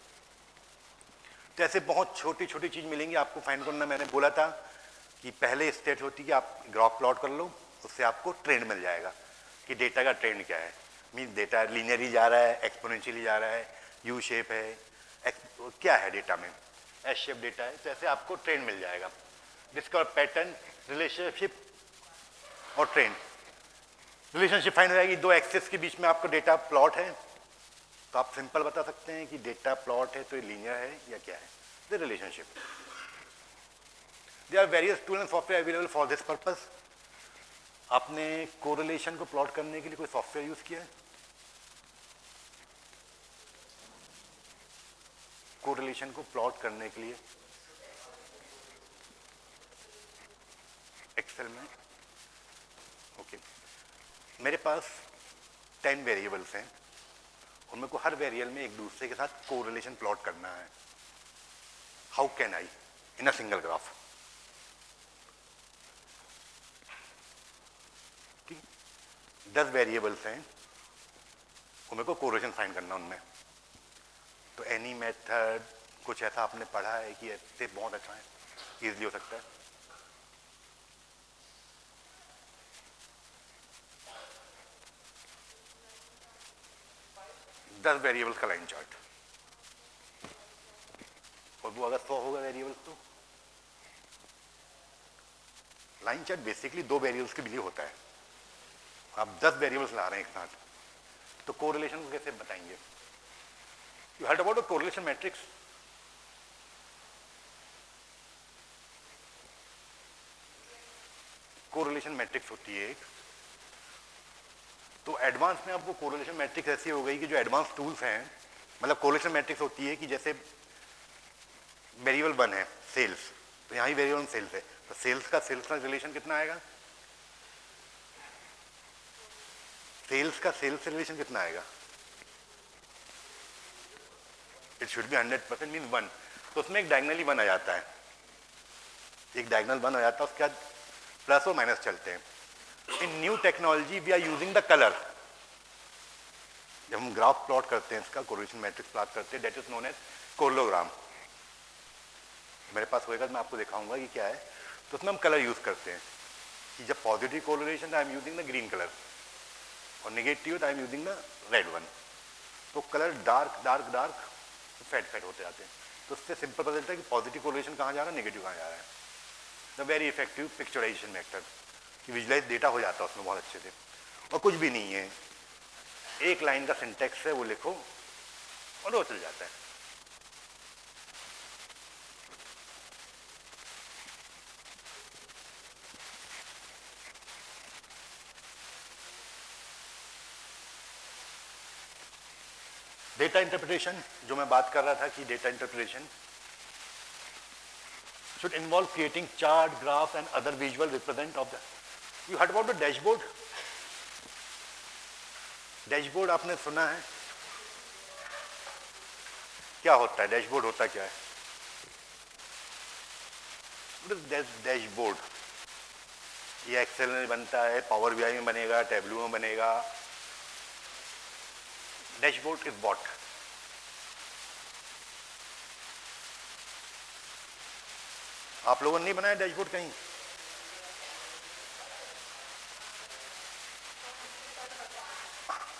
तो ऐसे बहुत छोटी छोटी चीज मिलेंगी आपको फाइंड करना. मैंने बोला था कि पहले स्टेट होती है कि आप ग्राफ प्लॉट कर लो, उससे आपको ट्रेंड मिल जाएगा कि डेटा का ट्रेंड क्या है. मीन डेटा लीनियरली जा रहा है, एक्सपोनेंशियली जा रहा है, यू शेप है, क्या है डेटा में, एस शेप डेटा है. तो ऐसे आपको ट्रेंड मिल जाएगा. जिसका पैटर्न, रिलेशनशिप और ट्रेंड. रिलेशनशिप फाइंड हो जाएगी. दो एक्सेस के बीच में आपको डेटा प्लॉट है, तो आप सिंपल बता सकते हैं कि डेटा प्लॉट है तो ये लीनियर है या क्या है. The relationship. There are various tool and software available for this purpose. आपने कोरिलेशन को प्लॉट करने के लिए कोई सॉफ्टवेयर यूज किया है? कोरिलेशन को प्लॉट करने के लिए एक्सेल में. ओके. मेरे पास 10 वेरिएबल्स हैं और मेरे को हर वेरिएबल में एक दूसरे के साथ कोरिलेशन प्लॉट करना है. How can I in a single graph? 10 variables हैं और मेरे को कोरिलेशन फाइंड करना उनमें. तो एनी मेथड कुछ ऐसा आपने पढ़ा है कि ऐसे बहुत अच्छा है, इजीली हो सकता है? दस वेरिएबल्स का लाइन चार्ट, और वो अगर 100 होगा वेरिएबल्स तो लाइन चार्ट बेसिकली 2 वेरिएबल्स के लिए होता है. आप 10 वेरिएबल्स ला रहे हैं एक साथ, तो कोरिलेशन को कैसे बताएंगे? You heard about a correlation matrix? Correlation matrix होती है एक. तो एडवांस में आपको कोरिलेशन मैट्रिक्स ऐसी हो गई कि जो एडवांस टूल्स हैं, मतलब कोरिलेशन मैट्रिक्स होती है कि जैसे वेरिएबल 1 है सेल्स, तो यहाँ ही वेरिएबल सेल्स है, तो सेल्स का रिलेशन कितना आएगा? सेल्स का सेल्स से रिलेशन कितना आएगा? It should be 100%, mean 1. तो उसमें एक डायगनली 1 आ जाता है, एक डायगनल 1 आ जाता है, उसके बाद प्लस और माइनस चलते हैं. In new technology we are using the colour. जब हम ग्राफ प्लॉट करते हैं, इसका कोरिलेशन मैट्रिक्स प्लॉट करते हैं, दैट इज नोन एज कोरिलोग्राम. मेरे पास होएगा, मैं आपको दिखाऊंगा कि क्या है. तो उसमें हम कलर यूज करते हैं कि जब positive correlation I am using the green colour और negative I am using the red 1. तो colour dark dark dark fade होते जाते हैं. तो उससे सिंपल पता चलता है कि पॉजिटिव कोरिलेशन कहाँ जा रहा है, नेगेटिव कहाँ जा रहा है. The very effective picturization method कि विजुलाइज डेटा हो जाता है उसमें बहुत अच्छे से. और कुछ भी नहीं है, एक लाइन का सिंटेक्स है, वो लिखो और वो चल जाता है. डेटा इंटरप्रिटेशन, जो मैं बात कर रहा था कि data interpretation should involve creating chart, graph and other visual represent of the. You heard about the dashboard? Dashboard आपने सुना है? क्या होता है डैशबोर्ड? होता क्या है डैशबोर्ड? ये एक्सेल में बनता है, पावर बीआई में बनेगा, टैब्लू में बनेगा. Dashboard is what? आप लोगों ने नहीं बनाया डैशबोर्ड कहीं?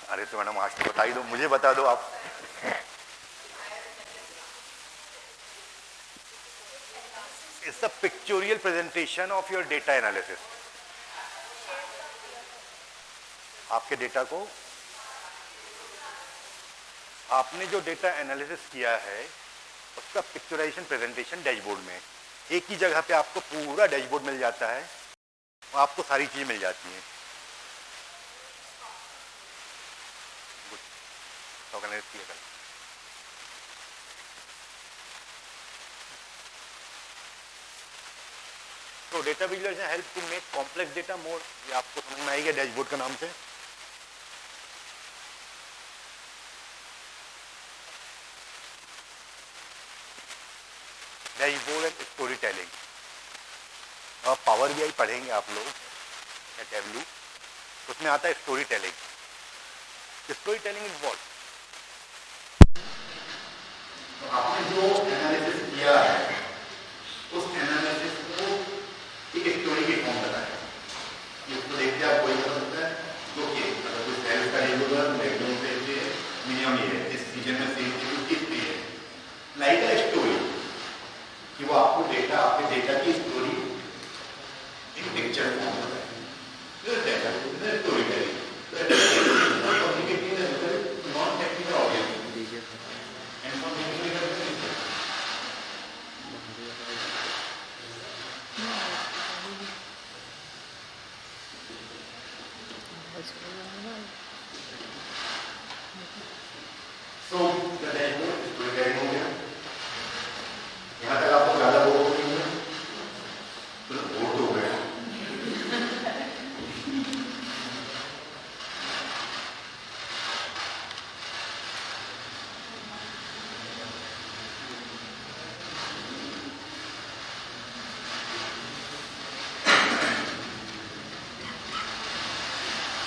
अरे तो मैडम आज तो बता ही दो, मुझे बता दो आप। It's the pictorial presentation of your data analysis. आपके डेटा को, आपने जो डेटा एनालिसिस किया है उसका पिक्चराइजेशन प्रेजेंटेशन डैशबोर्ड में, एक ही जगह पे आपको पूरा डैशबोर्ड मिल जाता है और आपको सारी चीजें मिल जाती हैं। ऑर्गेनाइज किया गया। तो data visualization help to make complex data more, ये आपको समझ में आएगा डैशबोर्ड का नाम से। Dashboard and story telling. और पावर BI पढ़ेंगे आप लोग या टेबलू, उसमें आता है story telling. Story telling is what? तो आपने जो एनालिसिस किया है उस एनालिसिस को एक स्टोरी के फॉर्म में लाया। इसको देख के आप कोई कर सकता है जो कि अगर कोई सेल्स का रेगुलर मैक्सिमम सेल्स है, मिनिमम ये है, इस सीजन में सेल्स की कितनी है, लाइक अ स्टोरी, कि वो आपको डेटा, आपके डेटा की स्टोरी एक पिक्चर फॉर्म में लाए। Data story telling non technical audience and from so the dashboard is prepared हो गया। यहाँ तक आपको ज़्यादा बोर नहीं हुआ? तो बोर हो गया।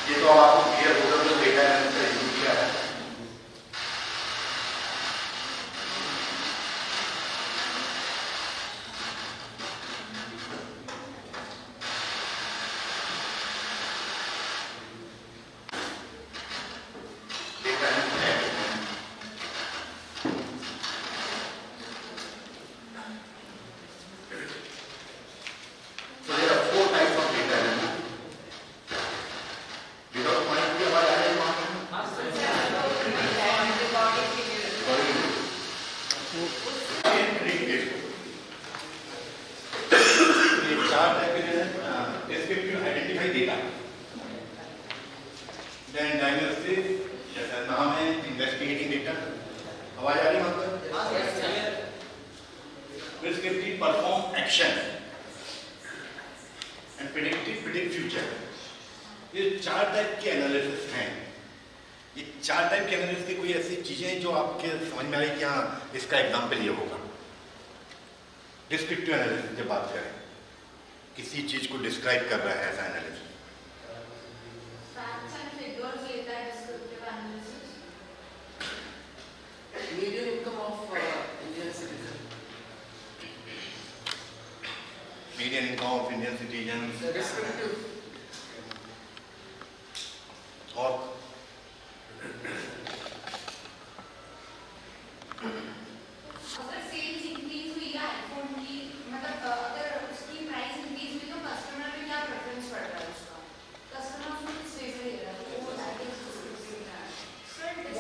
ये तो आपको क्लियर होगा जो डेटा एनालिसिस का यूज किया है। So there are 4 types of data analysis. Without point की आवाज आ रही है वहाँ पे? ये 4 टाइप के हैं। Descriptive identify data, then diagnostic, जैसा नाम है, investigating data। आवाज आ रही है वहाँ पर? Prescriptive perform action and predict future। ये 4 टाइप के एनालिसिस हैं। ये 4 टाइप के एनालिसिस की कोई ऐसी चीजें जो आपके समझ में आई कि हाँ इसका एग्जाम्पल ये होगा। डिस्क्रिप्टिव एनालिसिस जब बात करें, किसी चीज को डिस्क्राइब कर रहा है ऐसा analysis. Median income of Indian citizen. Median income of Indian citizen Descriptive. और अगर सेल्स इंक्रीज हुई है आईफोन की, मतलब अगर उसकी प्राइस इंक्रीज हुई तो कस्टमर में क्या प्रेफरेंस पड़ रहा है उसका? कस्टमर उसको किस वे से ले रहा है? वो दैट इज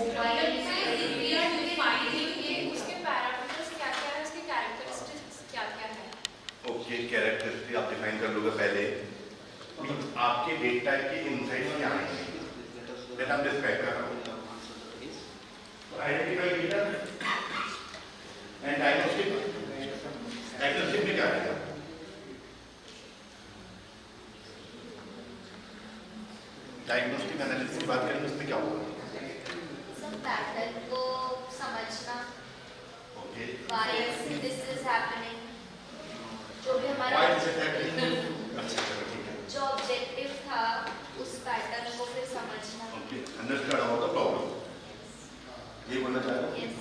मोबाइल से वी आर डिफाइनिंग ये उसके पैरामीटर्स क्या-क्या है, उसके कैरेक्टरिस्टिक्स क्या-क्या है। ओके, कैरेक्टरिस्टिक आप डिफाइन कर लोगे पहले। आपके डेटा के इनसाइट्स क्या हैं, डेटा हम डिस्क्राइब कर रहा हूँ। आइडेंटिफाई डेटा एंड डायग्नोस्टिक में क्या है? डायग्नोस्टिक एनालिसिस की बात करेंगे, उसमें क्या होगा? सब पैटर्न को समझना, okay, why this is happening, जो भी हमारा व्हाई दिस इज हैपनिंग। अच्छा चलो ठीक है। जो ऑब्जेक्टिव था उस पैटर्न को फिर समझना। Okay, understand about the problem, ये बोलना चाह रहा हूँ। Yes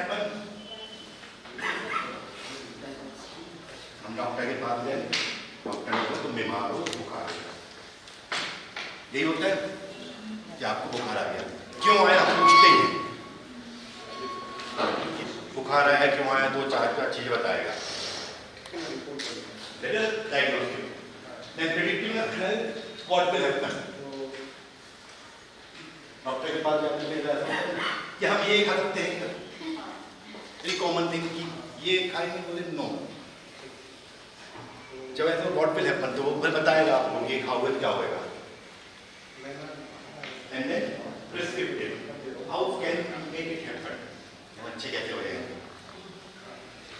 happen? हम डॉक्टर के पास गए, डॉक्टर ने बोला तुम बीमार हो, बुखार आ गया। यही होता है कि आपको बुखार आ गया, क्यों आया पूछते ही नहीं। बुखार आया क्यों आया, दो चार चीज बताएगा। That is diagnostic. Then predicting of health, what will happen? Doctor के पास जाने के लिए ऐसा कि हम ये खा सकते हैं, वेरी कॉमन थिंग कि ये खाएंगे, बोले नो। जब ऐसा व्हाट विल हैपन, तो वो बताएगा आपको ये खाओगे क्या होगा। And then prescriptive, how can make it happen, अच्छे कैसे हो जाएंगे,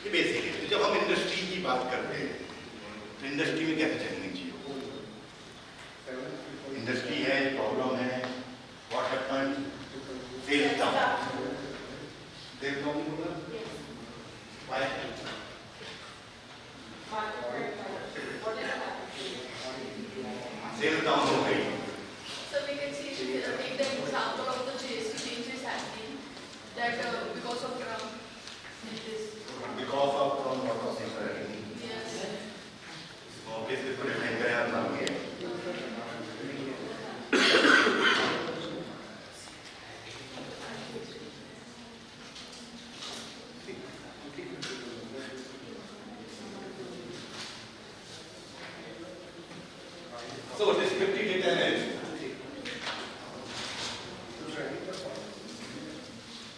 ये बेसिक है। तो जब हम इंडस्ट्री की बात करते हैं तो इंडस्ट्री में कैसे चलनी चाहिए। इंडस्ट्री है, प्रॉब्लम है, what happen, sales down, sales down होगा, व्हाई सेल्स डाउन हो गई। So we can see, take the example of the GST changes happening, that because of Trump, it is. Because of from lot of things are happening. Yes. Obviously, इसको define करें आप मांगे। So descriptive data analysis,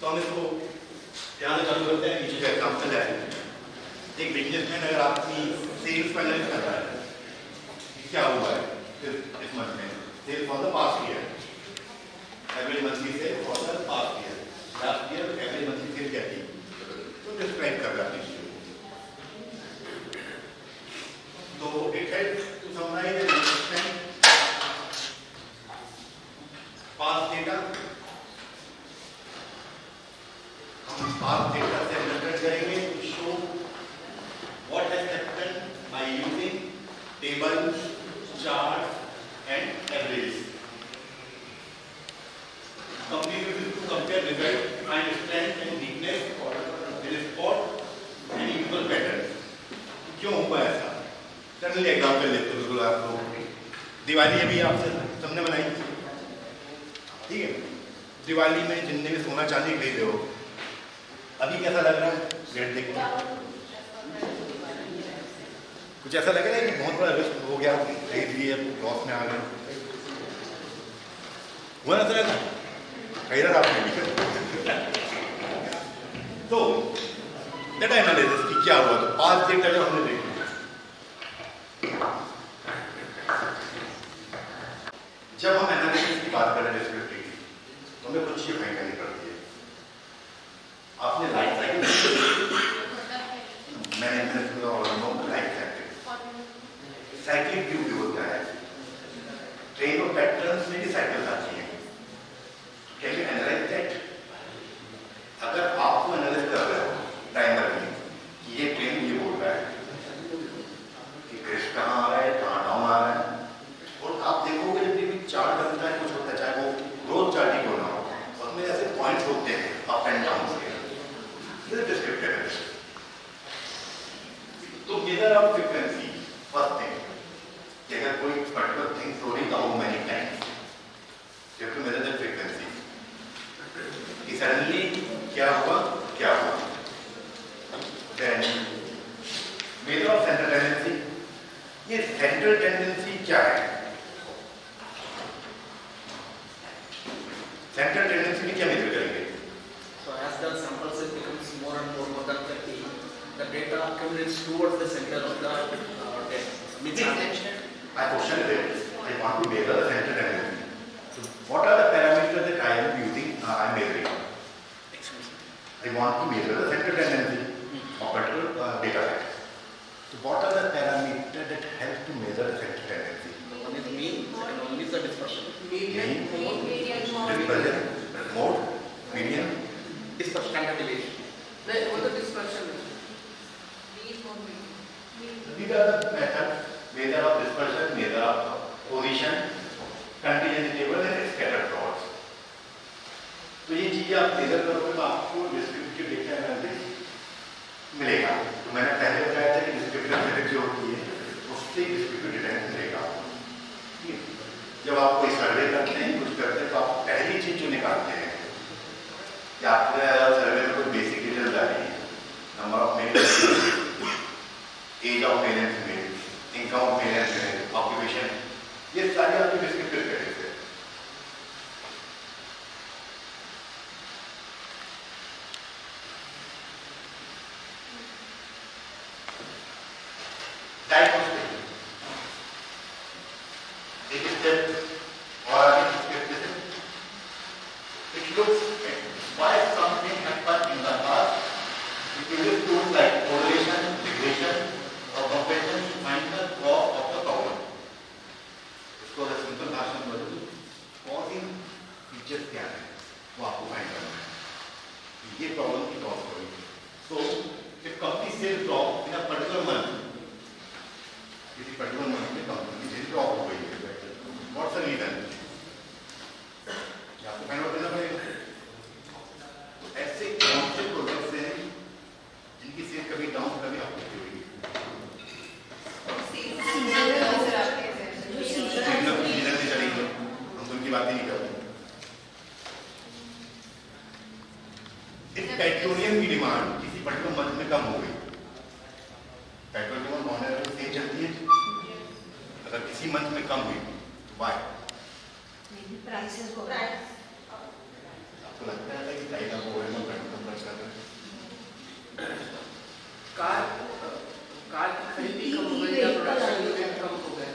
तो हम इसको ध्यान से चालू करते हैं। नीचे जो एग्जाम्पल है, एक बिजनेसमैन अगर आपकी सेल्स को एनालाइज कर रहा है, क्या हुआ है इस मंथ में, sale for the past year, average monthly sale for the past year, last year average monthly sale क्या थी, तो डिस्क्राइब कर रहा है इशू। तो it helps to summarise and understand past data. हम पास्ट डेटा से अंडरस्टैंड करेंगे to show what has happened by using tables, charts and averages. Companies will to compare results, find strength and weakness, will spot any usual patterns. क्यों हुआ ऐसा? चलिए example लेते हैं बिल्कुल आप लोग। दिवाली अभी आपसे सबने बनाई, ठीक है। दिवाली में जितने भी सोना चांदी खरीदे हो, अभी कैसा लग रहा है रेट देख के? कुछ ऐसा लग रहा है कि बहुत बड़ा रिस्क हो गया, खरीद लिए, लॉस में आ गए, हुआ ना सर? खरीदा आपने भी। तो डेटा एनालिसिस की क्या हुआ, तो पांच डेटा जो हमने देखे, जब हम एनालिसिस की बात करें डिस्क्रिप्टिव की, तो हमें कुछ चीजें फाइंड करनी पड़ती है। आपने लाइफ साइकिल, मैंने लाइफ साइकिल, साइक्लिक व्यू भी होता है, ट्रेन और पैटर्न्स में भी साइकिल्स आती हैं। Can you analyse that? अगर आपको एनालाइज कर रहे हो टाइमर में कि ये ट्रेन ये बोल रहा है कि क्रिश कहाँ आ रहा है, कहाँ डाउन आ रहा है, और आप देखोगे जब भी चार्ट बनता है, कुछ होता है, चाहे वो ग्रोथ चार्ट ही क्यों ना हो, उसमें ऐसे पॉइंट्स होते हैं अप एंड डाउन के, ये डिस्क्रिप्टिव है। तो measure of frequency, first thing, कि अगर कोई particular thing slowing down many times, you have to measure the frequency कि सडनली क्या हुआ, क्या हुआ। Then measure of central tendency, ये सेंट्रल टेंडेंसी क्या है? सेंट्रल टेंडेंसी में क्या मेजर करेंगे? So as the sample set becomes more and more productive, the data accumulates towards the center of the data. My question is this, I want to measure the central tendency. So what are the parameters that I am using, I am measuring? I want to measure the central tendency of particular data set. So what are the parameters that help to measure the central tendency? One is mean, and one is the dispersion. Mean, Median, dispersion, mode, median. Dispersion, standard deviation. What the dispersion is? These are the methods, measure of dispersion, measure of position, contingency table and scatter plots. तो ये चीज ये आप Taylor करोगे तो आपको descriptive data analytics मिलेगा। तो मैंने पहले बताया था कि डिस्क्रिप्टिव एनालिटिक्स जो होती है उससे डिस्क्रिप्टिव डेटा मिलेगा। ठीक है, जब आप कोई सर्वे करते हैं कुछ करते हैं तो आप पहली चीज जो निकालते हैं कि आपके सर्वे में कोई बेसिक डिटेल्स आ रही है, number of male, age of male and female, income of male and female, occupation, ये सारी आपकी डिस्क्रिप्टिव डेटा है। पेट्रोलियम की डिमांड किसी पर्टिकुलर मंथ में कम हो गई, petrol demand on average same चलती है, अगर किसी मंथ में कम हुई व्हाई? प्राइसेस को आपको लगता है कि चाइना को ओवर पेट्रोल खर्च कर रहे हैं? कार की खरीदी कम हो गई या प्रोडक्शन कम हो गया,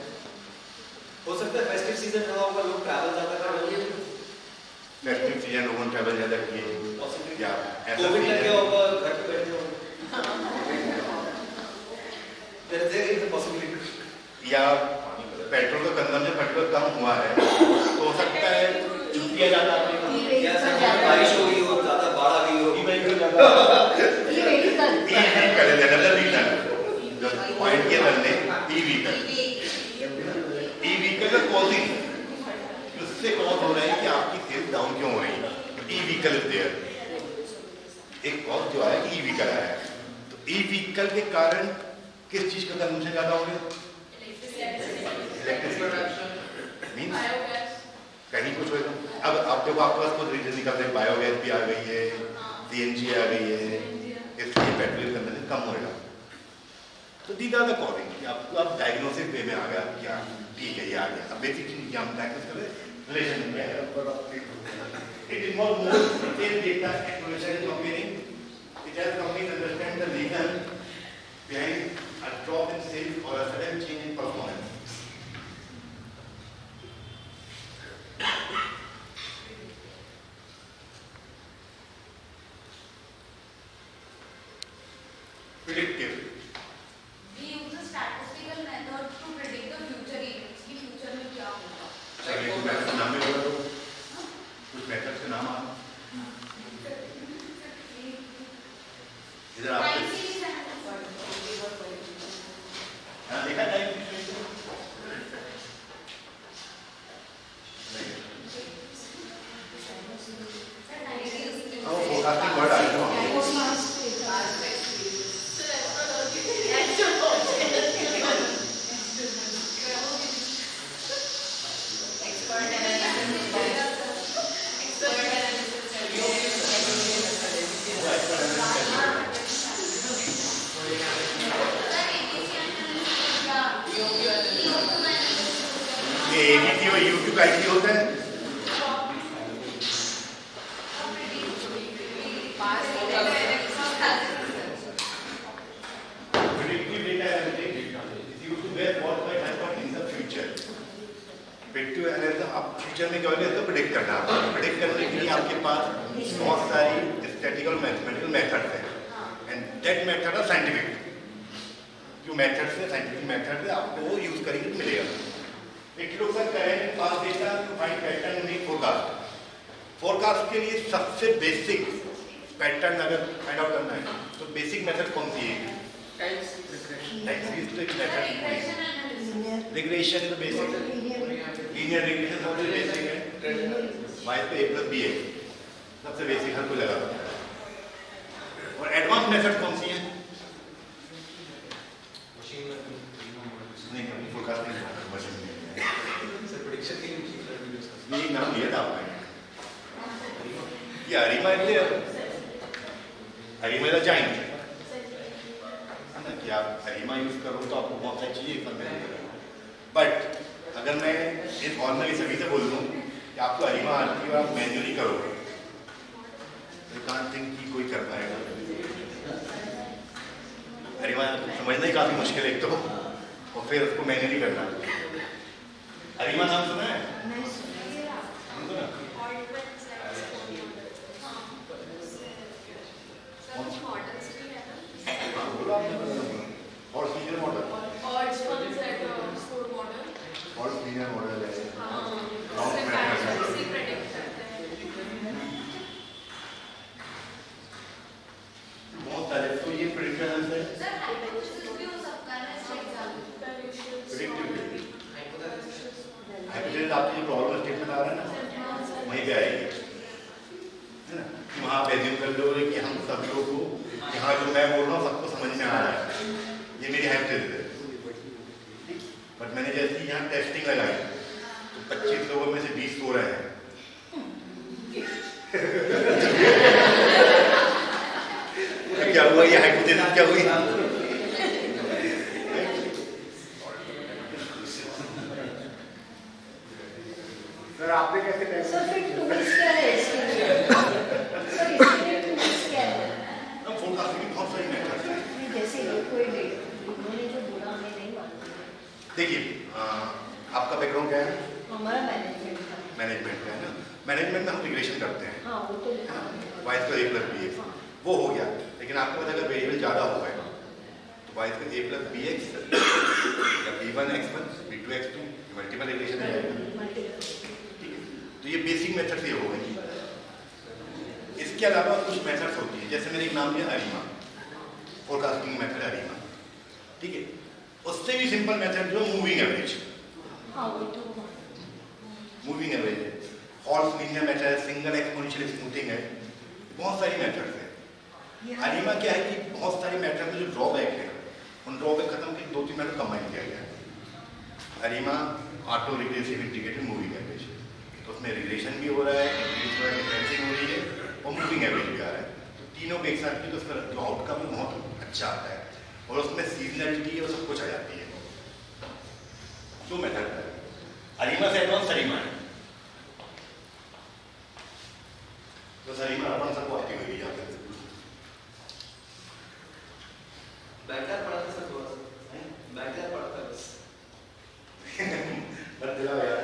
हो सकता है फेस्टिव सीजन रहा होगा, लोग ट्रैवल ज्यादा कर रहे हैं, फेस्टिव सीजन लोगों ने ट्रैवल ज्यादा किए या ऐसा कोविड लग गया होगा, घर पे बैठे होंगे, देयर इज अ पॉसिबिलिटी, या पेट्रोल का कंजम्पशन पेट्रोल कम हुआ है तो हो सकता है छुट्टियां ज्यादा आ गई, या बारिश हो गई हो, ज्यादा बाढ़ आ गई हो, पॉइंट ये बनने ई व्हीकल का कॉजिंग उससे कॉज हो रहा है कि आपकी सेल्स डाउन क्यों हो रही है, ई व्हीकल इज देयर, एक कॉज जो है ई व्हीकल आया है, तो ई व्हीकल के कारण किस चीज का कंजम्पशन ज्यादा हो गया? इलेक्ट्रिसिटी कहीं कुछ होगा। अब जब आपके पास कुछ रीजन निकलते हैं, बायोगैस भी आ गई है, सीएनजी आ गई है, इसलिए पेट्रोल कंजम्पशन कम होगा। तो दीज आर द कॉजिंग कि आपको आप डायग्नोसिस वे में आ गया क्या, ठीक है ये आ गया। अब बेसिक चीज क्या हम डायग्नोस कर रहे हैं, रिलेशन क्या है, it involve more detail data exploration comparing, it helps companies understand the reason behind a drop in sales or a sudden change in performance. Predictive. We use a statistical method to predict the future events. कि future में क्या होगा? चलिए कुछ method के नाम में बोलो, कुछ मैथड के नाम आप इधर आप देखा टाइम फोरकास्टिंग वर्ड आ गया ये एबीसी और यूट्यूब आईसी होता है। Predictive data analytics is used to guess what might happen in the future. Predictive analytics आप फ्यूचर में क्या होगा इसको प्रेडिक्ट करना है। प्रेडिक्ट करने के लिए आपके पास बहुत सारी स्टैटिस्टिकल मैथमेटिकल मेथड्स हैं and that method are scientific. जो मेथड्स है साइंटिफिक मेथड है, आपको वो यूज करेंगे तो मिलेगा। It looks at current and past data to find pattern and make forecast. Forecast के लिए सबसे बेसिक पैटर्न अगर फाइंड आउट करना है तो बेसिक मेथड कौन सी है? टाइम सीरीज तो एक मेथड है। Regression is basic, linear regression सबसे बेसिक है। y पे a plus b है, सबसे बेसिक हर कोई लगा सकता है। और एडवांस मेथड कौन सी है? नहीं, कभी फोरकास्टिंग मशीन नहीं है। ये नाम लिया था आपने, ये अरीमा इज अ जाइंट है ना, कि आप अरीमा यूज करो तो आपको बहुत सारी चीजें समझ में आएगी। बट अगर मैं इस ऑर्डिनरी सभी से बोल दूँ कि आपको अरीमा आती है और आप मैन्युअली करोगे, तो कांट थिंक कि कोई कर पाएगा। अरीमा समझना ही काफी मुश्किल है एक तो, और फिर उसको मैन्युअली करना। अरीमा नाम सुना है? और सीनियर मॉडल और सीनियर मॉडल है, बहुत सारे। तो ये प्रिडिक्शन है, हाइपोथेसिस आपकी जो प्रॉब्लम स्टेटमेंट आ रहा है ना, वहीं पे आएगी, है ना। वहाँ आप एज्यूम कर लो कि हम सब लोग को यहाँ जो मैं बोल रहा हूँ सबको समझ में आ रहा है, ये मेरी हाइपोथेसिस है। बट मैंने जैसे ही यहाँ टेस्टिंग लगाई तो 25 लोगों में से 20 सो रहे हैं। क्या हुआ? ये हाइपोथेसिस क्या हुई? सर आपने कैसे सर फिर टूल्स क्या है इसके लिए? सर इसके लिए टूल्स क्या है? फोरकास्टिंग बहुत सारी मेथड्स हैं। जैसे कोई उन्होंने जो बोला हमें नहीं मालूम। देखिए आपका बैकग्राउंड क्या है? हमारा मैनेजमेंट था। मैनेजमेंट का है ना। मैनेजमेंट में हम रिग्रेशन करते हैं, हाँ वो तो वाइस का A+BX वो हो गया। लेकिन आपको पता अगर वेरिएबल ज़्यादा हो गए तो वाइस का A+BX या B1x1 B2x2 मल्टीपल रिग्रेशन है। तो ये बेसिक मेथड से हो गई। इसके अलावा कुछ मेथड्स होती है, जैसे मैंने एक नाम लिया अरीमा, फोरकास्टिंग मेथड अरीमा, ठीक है। उससे भी सिंपल मेथड जो मूविंग एवरेज, मूविंग एवरेज है, फॉल्स लीनियर मेथड है, सिंगल एक्सपोनेंशियल स्मूथिंग है, बहुत सारी मेथड्स है। अरीमा क्या है कि बहुत सारी मेथड में जो ड्रॉबैक है उन ड्रॉबैक खत्म करके 2-3 मेथड कंबाइन किया गया है। ARIMA auto regressive integrated moving average, तो उसमें रिग्रेशन भी हो रहा है, डिफरेंसिंग हो रही है और मूविंग एवरेज भी आ रहा है। तो तीनों को एक साथ भी तो उसका जो आउटकम है बहुत अच्छा आता है और उसमें सीजनलिटी और सब कुछ आ जाती है। दो मेथड है अरीमा से एडवांस सरीमा है। तो सरीमा अपन सबको आती हुई यहाँ पे बैकलैप पढ़ा था सर, थोड़ा सा बैकलैप पढ़ा था बस। बस दिला यार।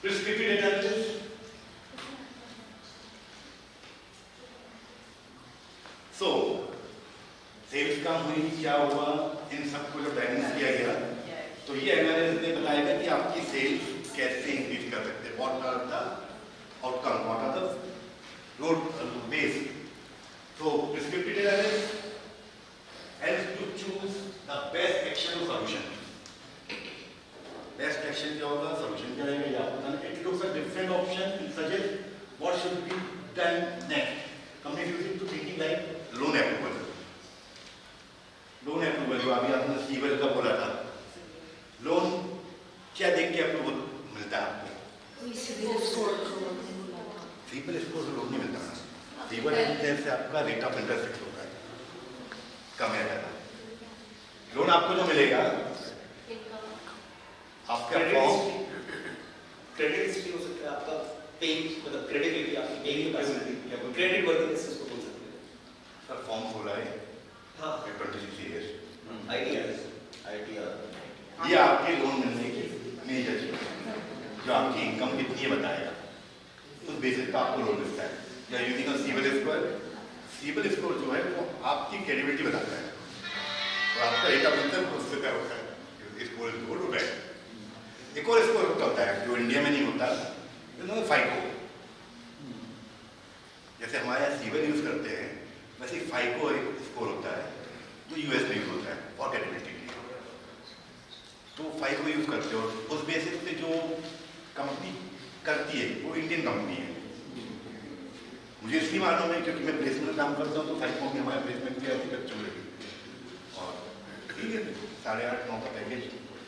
Prescriptive data analysis, so sales कम हुई, क्या हुआ, इन सबको जो बैलेंस किया गया तो ये एनालिसिस ने बताएगा कि आपकी सेल्स कैसे इंक्रीज कर सकते हैं, what are the outcome, what are the road base. तो prescriptive data analysis helps to choose the best action or solution. Best action क्या होगा, solution क्या रहेगा, या आपको बताना। It looks at different options and suggests what should be done next. Company using to thinking like loan approval. Loan approval जो अभी आपने CIBIL का बोला था, लोन क्या देख के अप्रूवल मिलता है आपको? सिबिल स्कोर से लोन नहीं मिलता। सिबिल से आपका रेट ऑफ इंटरेस्ट फिक्स होता है, कम है ज़्यादा। लोन आपको जो मिलेगा आपका फॉर्म क्रेडिट हिस्ट्री हो सकता है आपका, पेइंग मतलब क्रेडिबिलिटी आपकी पेइंग कैपेसिटी या क्रेडिट वर्थिनेस इसको बोल सकते हैं। सर फॉर्म खोला है, हाँ 26 ईयर्स आईटीआर ये आपके लोन मिलने की मेजर चीज है, जो आपकी इनकम कितनी है बताएगा, उस बेसिस पर आपको लोन मिलता है। या using CIBIL score, CIBIL score जो है वो आपकी क्रेडिबिलिटी बताता है और आपका रेट ऑफ इंटरेस्ट उससे तय होता है, स्कोर गुड और बैड। एक और स्कोर होता है जो इंडिया में नहीं होता, फाइको। जैसे हमारे यहाँ सिबिल यूज करते हैं वैसे फाइको एक स्कोर होता है जो यूएस में यूज होता है और क्रेडिबिलिटी के लिए। तो FICO यूज करते हो, उस बेसिस पे जो कंपनी करती है वो इंडियन कंपनी है। मुझे इसलिए मालूम है क्योंकि मैं प्लेसमेंट काम करता हूँ, तो FICO में हमारे प्लेसमेंट की अभी तक चल रही है और ठीक है 8.5-9 का पैकेज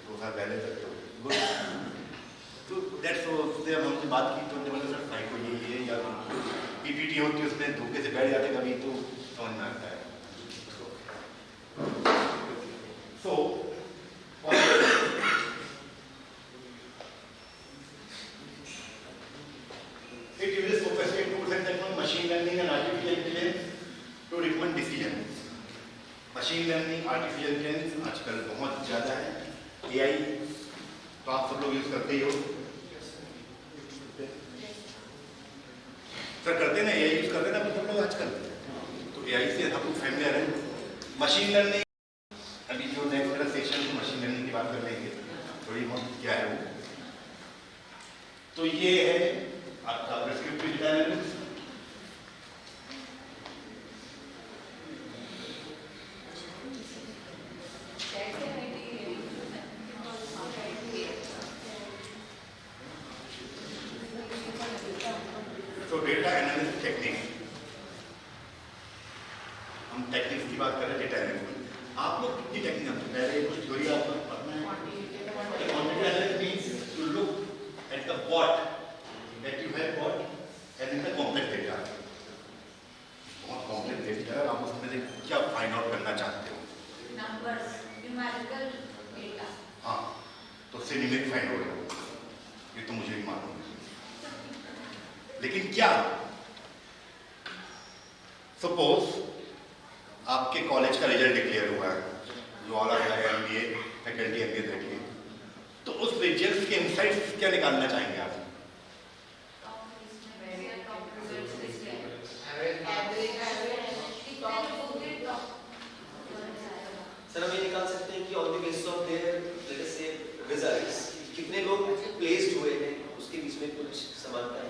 2 साल पहले तक तो गुड। तो दैट्स उससे हम हमसे बात की तो बोले सर FICO ये है या PPT होती है उसमें धोखे से बैठ जाते कभी तो समझ में आता है। So it uses sophisticated tools and technology, machine learning and artificial intelligence to recommend decisions. Machine learning, artificial intelligence आजकल बहुत ज़्यादा है। AI तो आप सब लोग यूज करते ही हो सर, करते ना AI यूज करते ना सब लोग आजकल, तो AI से हम लोग फैमिलियर हैं। मशीन लर्निंग अभी जो नेक्स्ट मेरा सेशन है मशीन लर्निंग की बात कर लेंगे थोड़ी बहुत क्या है वो। तो ये है आपका प्रिस्क्रिप्टिव डेटा एनालिटिक्स। तो डेटा एनालिसिस टेक्निक, हम टेक्निक्स की बात कर रहे हैं डेटा एनालिसिस। आप लोग कितनी टेक्निक हमसे पहले कुछ थ्योरी आपको पढ़ना है। Quantitative analysis means to look at the what that you have got and in the complex data. बहुत कॉम्प्लेक्स डेटा है, आप उसमें से क्या फाइंड आउट करना चाहते हो? Numbers, numerical data. हाँ, तो उससे न्यूमेरिक फाइंड आउट करो, ये तो मुझे भी मालूम है। लेकिन क्या सपोज आपके कॉलेज का रिजल्ट डिक्लेयर हुआ है, जो ऑल आया है MBA फैकल्टी MBA बैठी है, तो उस रिजल्ट के इनसाइट्स क्या निकालना चाहेंगे आप? सर हम ये निकाल सकते हैं कि on the basis of their let us से रिजल्ट्स कितने लोग प्लेस्ड हुए हैं, उसके बीच में कुछ समानता है।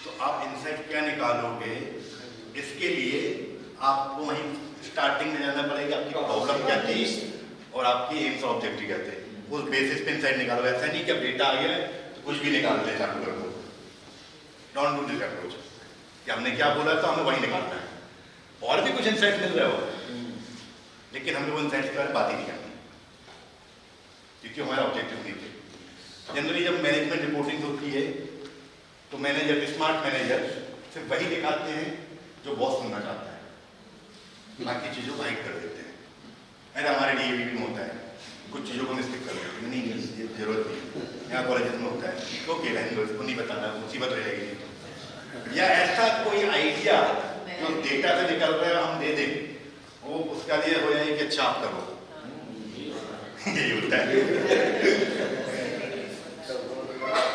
तो आप इनसाइट क्या निकालोगे, इसके लिए आपको वहीं स्टार्टिंग में जाना पड़ेगा, आपकी प्रॉब्लम क्या थी और आपकी एम्स ऑब्जेक्टिव क्या थे, उस बेसिस पे इनसाइट निकालो। ऐसा नहीं कि अब डेटा आ गया है तो कुछ भी निकाल दे चालू कर दो। डोंट डू दिस अप्रोच कि हमने क्या बोला तो हमें वही निकालना है। और भी कुछ इनसाइट मिल रहे हो लेकिन हमें वो इनसाइट्स के बारे में बात ही नहीं करनी क्योंकि हमारा ऑब्जेक्टिव नहीं थे। जनरली जब मैनेजमेंट रिपोर्टिंग होती है तो मैनेजर, स्मार्ट मैनेजर सिर्फ वही दिखाते हैं जो बॉस सुनना चाहता है, बाकी चीज़ों को हाइड कर देते हैं। अरे हमारे DAV में होता है, कुछ चीज़ों को मिस्टेक कर देते हैं, नहीं ये जरूरत नहीं है। यहाँ कॉलेज में होता है, ओके रहेंगे, उसको नहीं बताना, मुसीबत हो जाएगी। या ऐसा कोई आइडिया जो डेटा से निकल रहा है हम दे दें, वो उसका लिए हो जाए कि अच्छा आप करो। यही होता है,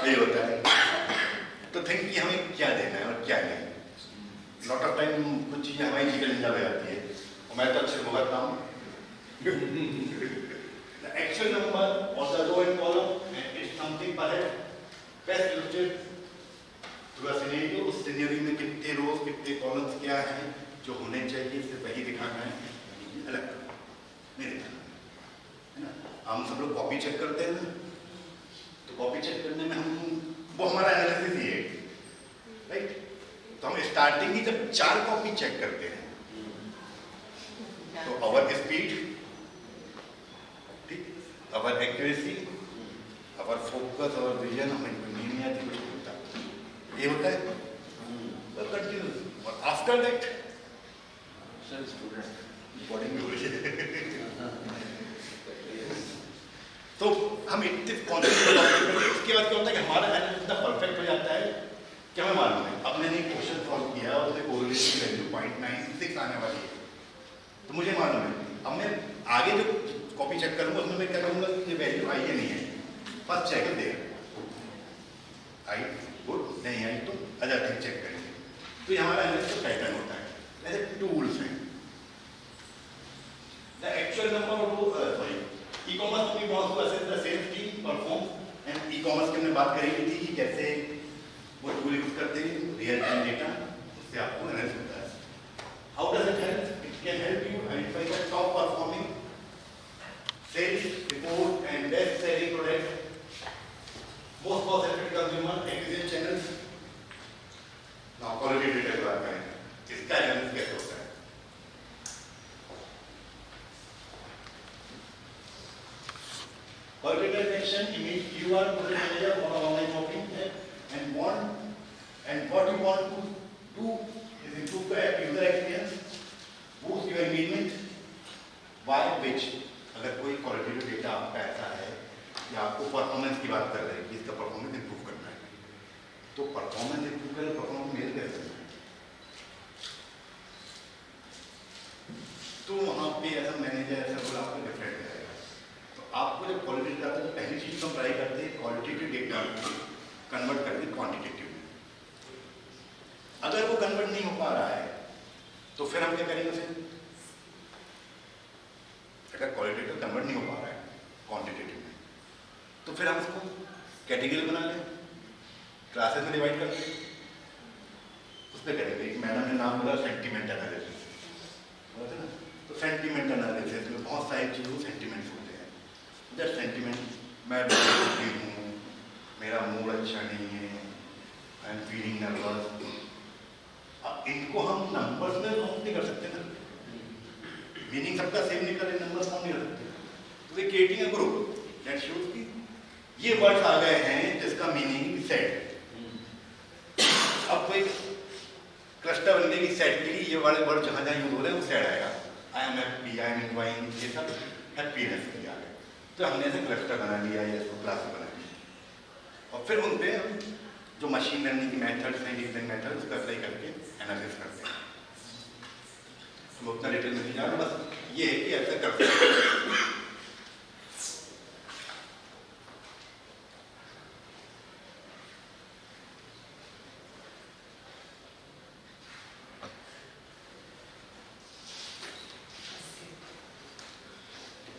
यही होता है। तो थिंक कि हमें क्या देना है और क्या नहीं। लॉट ऑफ टाइम कुछ चीज़ें हमारी जिगर जिंदा हो जाती है और मैं तो अच्छे भुगतता हूँ। The actual number of the row and column is something perhaps best illustrated through a scenario। उस scenario में कितने रोज कितने कॉलम्स क्या हैं जो होने चाहिए, सिर्फ वही दिखाना है, अलग नहीं दिखाना है ना। हम सब लोग कॉपी चेक करते हैं ना, तो कॉपी चेक करने में हम वो हमारा एनालिसिस ही है, राइट। तो हम स्टार्टिंग ही जब 4 कॉपी चेक करते हैं तो अवर स्पीड, ठीक, our accuracy, our focus, our vision, हमें नहीं आती कुछ होता, ये होता है कंटिन्यूस। और आफ्टर दैट तो हम इतने कॉन्फिडेंट, इसके बाद क्या होता है कि हमारा एनालिसिस इतना परफेक्ट हो जाता है कि हमें मालूम है। अब मैंने एक क्वेश्चन सॉल्व किया और उसमें कोरिलेशन वैल्यू 0.96 आने वाली है, तो मुझे मालूम है। अब मैं आगे जो कॉपी चेक करूंगा उसमें मैं क्या करूंगा, ये वैल्यू आई है नहीं है, फर्स्ट चेक दे आई गुड, नहीं आई तो अदर थिंग चेक करेंगे। तो ये हमारा एनालिसिस पैटर्न होता है, ऐसे टूल्स हैं। The actual number of e-commerce company wants to assess the sales team performs, and e-commerce की हमने बात करी थी कि कैसे वो टूल यूज करते हैं, रियल टाइम डेटा, उससे आपको एनालिसिस होता है। How does it help? It can help you identify the top performing sales report Most cost-effective consumer acquisition channels. Now quality data की बात करें, इसका एनालिसिस कैसे होता है? Quality data action, you are the manager for online shopping and what you want to do is improve the user experience, boost your engagement. Why which? अगर कोई qualitative data आपका ऐसा है कि आपको परफॉर्मेंस की बात कर रहे हैं कि इसका परफॉर्मेंस इंप्रूव करना है, तो परफॉर्मेंस इंप्रूव करें, परफॉर्मेंस मेजर कैसे करना है? तो वहाँ पे ऐसा मैनेजर ऐसा रोल आपको डिफरेंट रहेगा। तो आपको जब क्वालिटी डेटा आता है तो पहली चीज हम ट्राई करते हैं क्वालिटेटिव डेटा कन्वर्ट करके क्वान्टिटेटिव में। अगर वो कन्वर्ट नहीं हो पा रहा है तो फिर हम क्या करेंगे उसे? अगर क्वालिटेटिव कन्वर्ट नहीं हो पा रहा है क्वांटिटेटिव में, तो फिर हम इसको कैटेगरी बना लें, क्लासेस में डिवाइड कर लें, उस पर करेंगे। एक मैडम ने नाम बोला सेंटीमेंट एनालिसिस, बोला था ना, तो सेंटीमेंट एनालिसिस में बहुत सारी चीज़ों सेंटीमेंट्स होते हैं। जब सेंटीमेंट मैं दुखी हूँ, मेरा मूड अच्छा नहीं है, आई एम फीलिंग नर्वस, अब इनको हम नंबर्स में काउंट नहीं कर सकते ना, मीनिंग सबका सेम निकले, नंबर्स काउंट नहीं कर सकते। तो वे creating a group that shows कि ये वर्ड्स आ गए हैं जिसका मीनिंग सैड। अब कोई क्लस्टर बनने की सैड के लिए ये वाले वर्ड जहाँ जहाँ यूज हो रहे हैं वो सैड आएगा। I am happy, I am enjoying, ये सब हैप्पीनेस के लिए आ गए। तो हमने ऐसे क्लस्टर बना लिया या इसको क्लास बना लिया और फिर उन पर जो मशीन लर्निंग की मेथड्स हैं, डिफरेंट मेथड्स, उसका अप्लाई करके एनालिसिस करते हैं। तो उतना डिटेल में नहीं जा रहा, बस ये है कि ऐसा कर सकते हैं।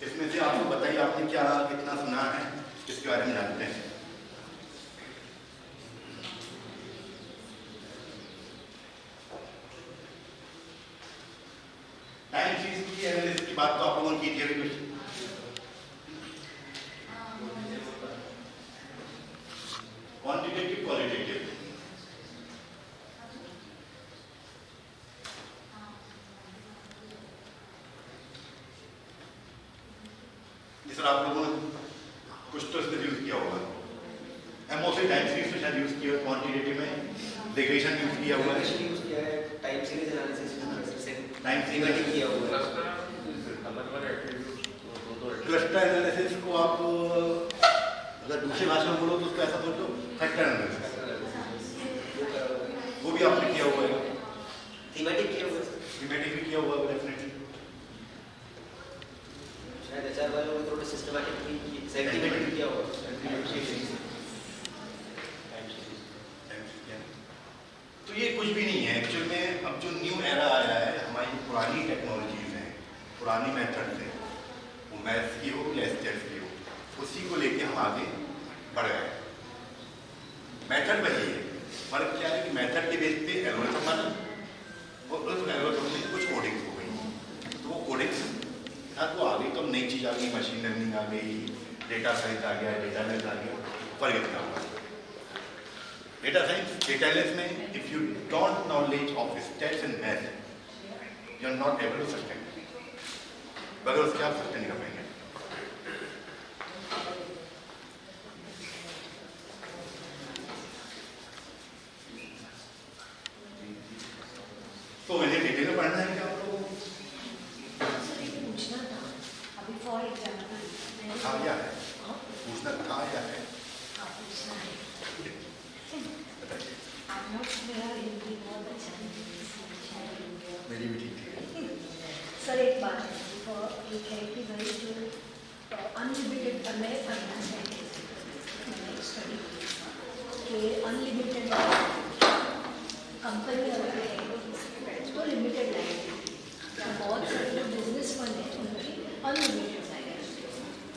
इसमें से आपको बताइए आपने क्या कितना सुना है, इसके बारे में जानते हैं? टाइम सीरीज की एनालिसिस की बात तो आप लोगों ने की थी अभी। क्वांटिटेटिव क्वालिटेटिव, जिस आप लोगों ने कुछ तो इसमें यूज किया होगा। मोस्टली टाइम सीरीज में शायद यूज किया है, क्वांटिटेटिव में रिग्रेशन यूज किया हुआ है, यूज किया है, time series analysis time series किया हुआ है। क्लस्टर एनालिसिस को आप अगर दूसरी भाषा में बोलो तो उसको ऐसा सोचो फैक्टर एनालिसिस, वो भी आपने किया हुआ है। थीमेटिक किया हुआ है, थीमेटिक भी किया हुआ है डेफिनेटली। शायद एचआर वालों ने थोड़ा सिस्टमैटिक भी सेंटीमेंट भी किया हुआ है। तो ये कुछ भी नहीं है एक्चुअल में। अब जो न्यू एरा आया है, हमारी पुरानी टेक्नोलॉजीज हैं, पुरानी मेथड्स हैं, वो मैथ्स की हो या एसटीएस की हो, उसी को लेके हम आगे बढ़ गए। मेथड वही है, फर्क क्या है कि मेथड के बेस पे एल्गोरिथम बना और उस एल्गोरिथम में कुछ कोडिंग्स हो गई, तो वो कोडिंग्स साथ वो आ गई, तो नई चीज़ आ गई, मशीन लर्निंग आ गई, डेटा साइंस आ गया, डेटा एनालिसिस आ गया। फर्क इतना हुआ डेटा साइंस, डेटा एनालिसिस में if you don't knowledge of stats and math, you are not able to sustain, बगैर उसके आप सस्टेन नहीं कर पाएंगे। तो मुझे डिटेल में पढ़ना है क्या आप लोगों को? पूछना था अभी फॉर एग्जाम्पल था या है? पूछना था या है? हाँ पूछना है। बताइए। आप लोग मेरा हिंदी बहुत अच्छा है, मेरी भी ठीक है। सर एक बात है, एक है कि भाई जो अनलिमिटेड मैंने पढ़ना है, मैंने स्टडी कि अनलिमिटेड कंपनी अगर है तो लिमिटेड लाइफ, बहुत सारे जो बिजनेसमैन हैं उनकी अनलिमिटेड लाइफ,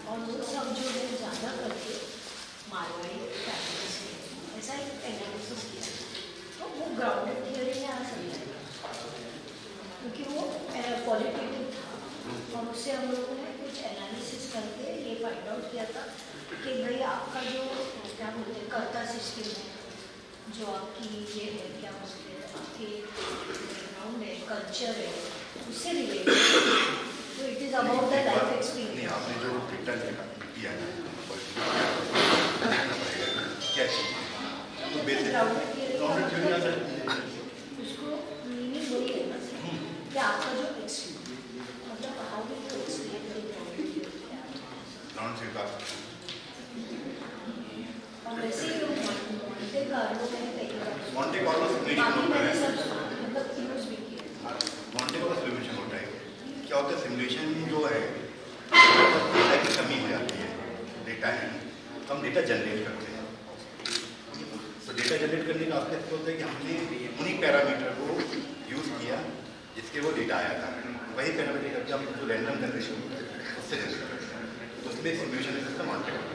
और वो सब जो है ज़्यादा करके मारवाड़ी फैमिली से ऐसा एक एनालिसिस किया, तो वो ग्राउंडेड थियरी में आ सकता है क्योंकि वो क्वालिटेटिव था, और उससे हम लोगों ने कुछ एनालिसिस करके ये फाइंड आउट किया था कि भाई आपका जो क्या बोलते हैं कर्ता सिस्टम है, जो आपकी ये है क्या बोलते हैं आपके बैकग्राउंड है, कल्चर है, उससे रिलेटेड। तो it is about the life नहीं, एक्सपीरियंस। आपने जो डेटा किया है क्या चीज़ तो ग्राउंडेड थियरी का ग्राउंडेड थ्योरी मतलब उसको मीनिंग वही है ना कि आपका जो मतलब how do you explain the grounded theory. Ground से बात और वैसे ही लोग मॉन्टे कार्लो मैंने कई बार मॉन्टे कार्लो सिमुलेशन बाकी होता मैंने है। सब मतलब यूज भी किया। मॉन्टे कार्लो सिमुलेशन होता है। क्या होता है सिमुलेशन जो है डेटा की कमी हो जाती है, डेटा है तो हम डेटा जनरेट करते हैं। तो डेटा जनरेट करने का आपका होता है कि हमने उन्हीं पैरामीटर को यूज़ किया जिसके वो डेटा आया था, वही पैरामीटर करके हम जो रैंडम जनरेशन उससे जनरेट करते हैं। तो उसमें सिमुलेशन सिस्टम मॉन्टे कार्लो।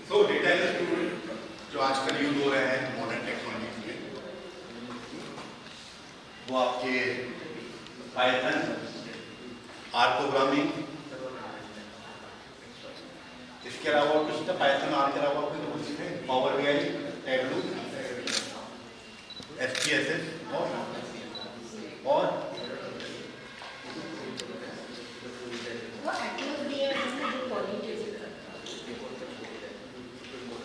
तो डेटा इंस्टीट्यूट जो आजकल यूज हो रहे हैं मॉडर्न टेक्नोलॉजी में, वो आपके पाइथन, आर प्रोग्रामिंग, इसके अलावा कुछ था पाइथन आर के अलावा कोई कुछ है पावर बीआई, टैबलू, एसपीएसएस और वो एटलस भी है जो क्वालिटेटिव करता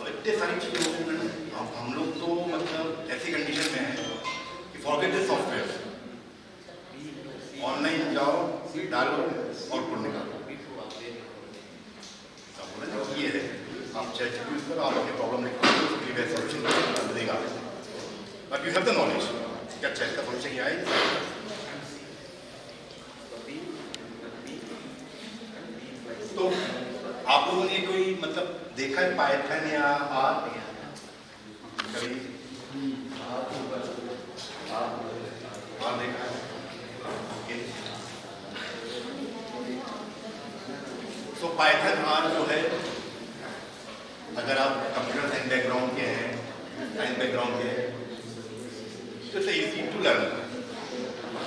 इतने सारी चीज़ें होती हैं मैडम। अब हम लोग तो मतलब ऐसी कंडीशन में हैं कि फॉरगेट द सॉफ्टवेयर, ऑनलाइन जाओ डालो और पुट निकालो। अब बोला ना ये है, आप चैट यूज करो, आप अपनी प्रॉब्लम लिखो, उसके लिए सॉल्यूशन देगा। But you have the knowledge कि अच्छा इसका सॉल्यूशन क्या है। तो आप लोगों ने कोई मतलब देखा है पाइथन या आर कभी? आर देखा है? ओके। तो पाइथन आर जो है, अगर आप कंप्यूटर साइंस बैकग्राउंड के हैं, साइंस बैकग्राउंड के हैं, तो इट्स इजी टू लर्न।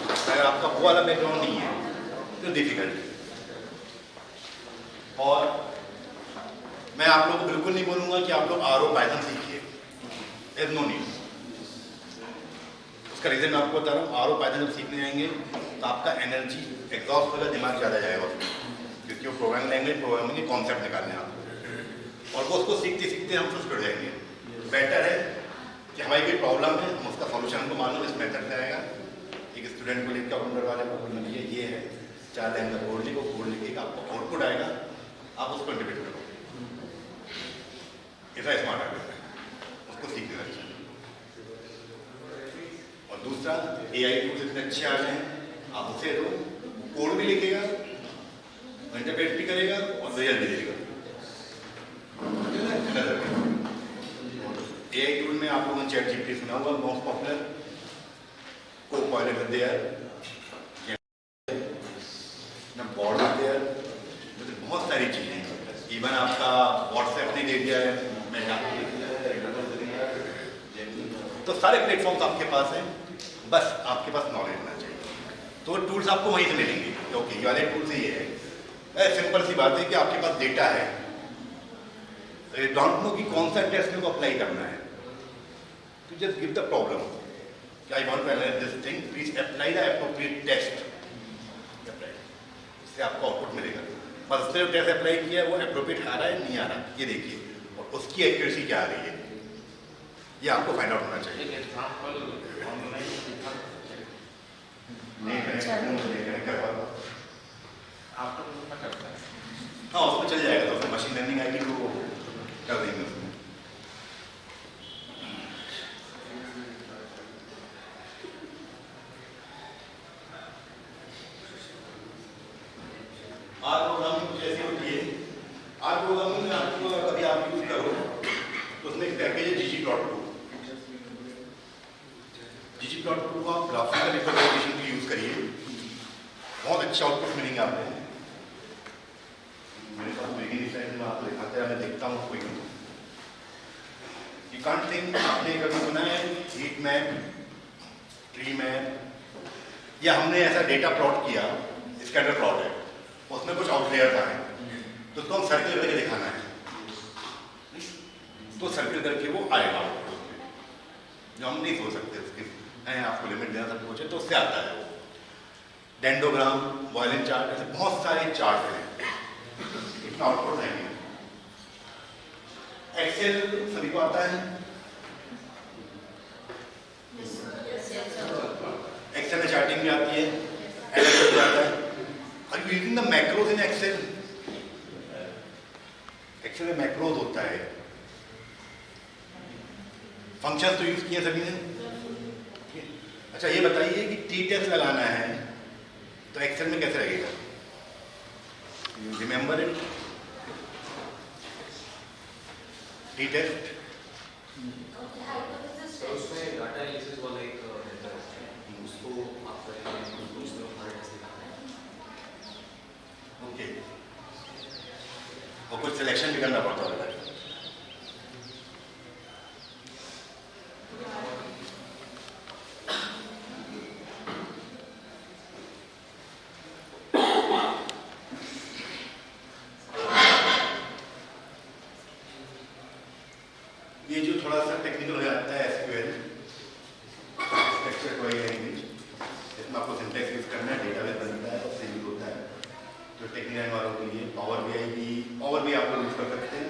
अगर आपका वो वाला बैकग्राउंड नहीं है तो डिफिकल्ट। और मैं आप लोगों को बिल्कुल नहीं बोलूंगा कि आप लोग आर ओ पाइथन सीखिए, देयर नो नीड। उसका रीजन मैं आपको बता रहा हूँ। आर ओ पाइथन जब सीखने जाएंगे तो आपका एनर्जी एग्जॉस्ट होगा, दिमाग ज़्यादा जाएगा उसमें, क्योंकि वो प्रोग्रामिंग लैंग्वेज, प्रोग्रामिंग के कॉन्सेप्ट निकालने हैं आपको, और वो उसको सीखते सीखते हम खुश कर जाएंगे। बेटर है कि हमारी कोई प्रॉब्लम है, हम उसका सॉल्यूशन हमको मालूम इस मेथड से आएगा। एक स्टूडेंट को लेकर काउंटर वाले को बोलना ये है, 4 लाइन का कोड लिखो, कोड लिखे आपको आउटपुट आएगा, आप उसको इंटरप्रेट करो। ऐसा स्मार्ट है, उसको सीखने अच्छा। और दूसरा AI टूल्स इतने अच्छे आ गए हैं, आप उसे दो, कोड भी लिखेगा, इंटरप्रेट भी करेगा और रिजल्ट भी देगा। AI टूल में आप लोगों ने चैट जीपीटी सुना होगा, most popular, Copilot there, Bard there, बहुत सारी चीजें। इवन आपका व्हाट्सएप ने दे दिया है, तो सारे प्लेटफॉर्म्स आपके पास हैं, बस आपके पास नॉलेज होना चाहिए। तो टूल्स आपको वहीं से मिलेंगे। ओके, ये वाले टूल से ये है। सिंपल सी बात है कि आपके पास डेटा है, डोंट नो कि कौन सा टेस्ट में को अप्लाई करना है, तो just give the problem, I want to analyse this thing, please apply the appropriate test, इससे आपको आउटपुट मिलेगा। बस उसने जो टेस्ट अप्लाई किया है वो एप्रोप्रिएट आ रहा है नहीं आ रहा, ये देखिए, और उसकी एक्यूरेसी क्या आ रही है, ये आपको फाइंड आउट होना चाहिए। हाँ, उसमें चल जाएगा, तो उसमें मशीन लर्निंग आएगी तो वो कर देंगे उसमें। आर प्रोग्रामिंग कुछ ऐसी होती है। आर प्रोग्रामिंग में आपको कभी आप यूज करो तो उसमें एक पैकेज है ggplot2। ggplot2 को आप ग्राफिकल रिप्रेजेंटेशन के लिए यूज करिए, बहुत अच्छा आउटपुट मिलेंगे आपको। मेरे पास मैं आपको दिखाते हैं, मैं देखता हूँ कोई can't think, आपने कभी सुना है हीट मैप, ट्री मैप, या हमने ऐसा डेटा प्लॉट किया, स्कैटर प्लॉट है, उसमें कुछ आउटलेयर्स आए, तो उसको हम सर्किल करके दिखाना है, तो सर्किल करके वो आएगा जो हम नहीं सोच सकते उसके हैं, आपको लिमिट देना सब कुछ है, तो उससे आता है वो। डेंडोग्राम, वॉयलिन चार्ट, ऐसे बहुत सारे चार्ट हैं, इतना आउटपुट नहीं है। एक्सेल सभी को आता है? एक्सेल में चार्टिंग भी आती है, एनालिसिस भी आता है। Are you using the macros in Excel? Excel में मैक्रोज होता है, फंक्शंस तो यूज किए सभी ने। अच्छा ये बताइए कि टी टेस्ट लगाना है तो एक्सेल में कैसे लगेगा? You remember it? T test उसमें डाटा एनालिसिस वाला एक रहता है, उसको आप करेंगे, उसमें हमारे टेस्ट दिखाना है। ओके, और कुछ सिलेक्शन भी करना पड़ता होगा। ये जो थोड़ा सा टेक्निकल हो जाता है एसक्यूएल, स्ट्रक्चर क्वेरी लैंग्वेज, इसमें आपको सिंटैक्स यूज करना है, डेटाबेस बनता है, उससे यूज होता है। जो टेक्निकल वालों के लिए पावर बीआई आप लोग यूज कर सकते हैं।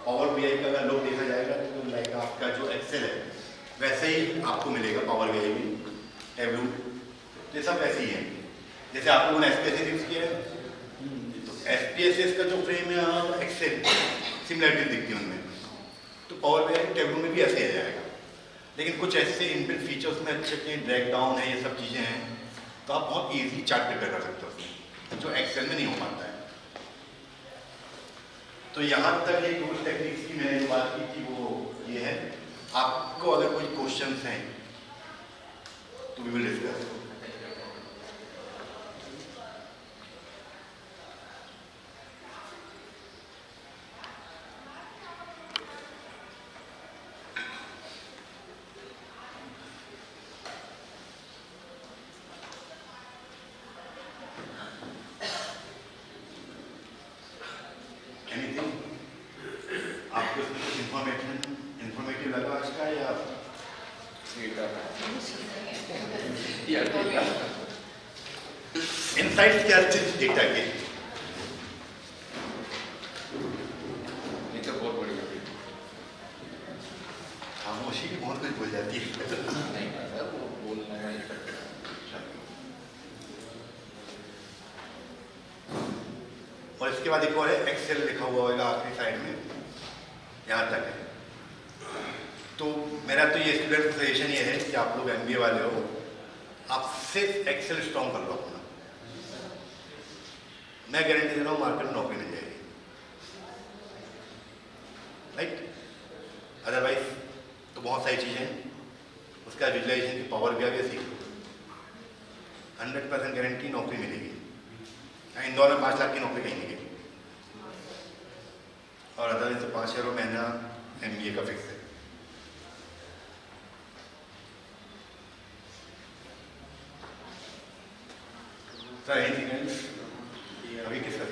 पावर बीआई का अगर लोग देखा जाएगा तो लाइक आपका जो एक्सेल है वैसे ही आपको मिलेगा पावर बीआई भी, टैब्लू, ये सब वैसे ही है जैसे आप लोगों ने एसपीएसएस यूज किया है, तो एसपीएसएस का जो फ्रेम है और एक्सेल सिमिलरिटी दिखती है उनमें, तो पावर बीआई टैब्लू में भी ऐसे आ जाएगा। लेकिन कुछ ऐसे इनबिल्ट फीचर्स में अच्छे अच्छे ड्रैग डाउन है, ये सब चीज़ें हैं, तो आप बहुत ईजी चार्ट प्रिपेयर कर सकते हो उसमें, जो एक्सेल में नहीं हो पाता है। तो यहाँ तक ये टूल टेक्निक्स की मैंने जो बात की थी वो ये है। आपको अगर कोई क्वेश्चंस हैं तो वी विल डिस्कस। आपको इसमें कुछ इंफॉर्मेटिव लगा आज का या इनसाइट्स क्या थे डेटा के? तो बहुत बढ़िया, खामोशी भी बहुत कुछ बोल जाती है। नहीं पता वो बोलना है। और इसके बाद एक और है, एक्सेल लिखा हुआ होगा आखिरी साइड में, यहाँ तक है। तो मेरा तो ये स्टूडेंट का सजेशन ये है कि आप लोग एमबीए वाले हो, आप सिर्फ एक्सेल स्ट्रॉन्ग कर लो अपना, मैं गारंटी दे रहा हूँ मार्केट में नौकरी मिल जाएगी, राइट? अदरवाइज तो बहुत सारी चीज़ें हैं, उसका विजुलाइजेशन की पावर भी आगे सीख लो, 100% गारंटी नौकरी मिलेगी। इंदौर में 5 लाख की नौकरी कहीं नहीं मिलेगी, और अदरवाइज तो 5 करोड़ महीना एमबीए का फिक्स है। Sir anything else? अभी किसका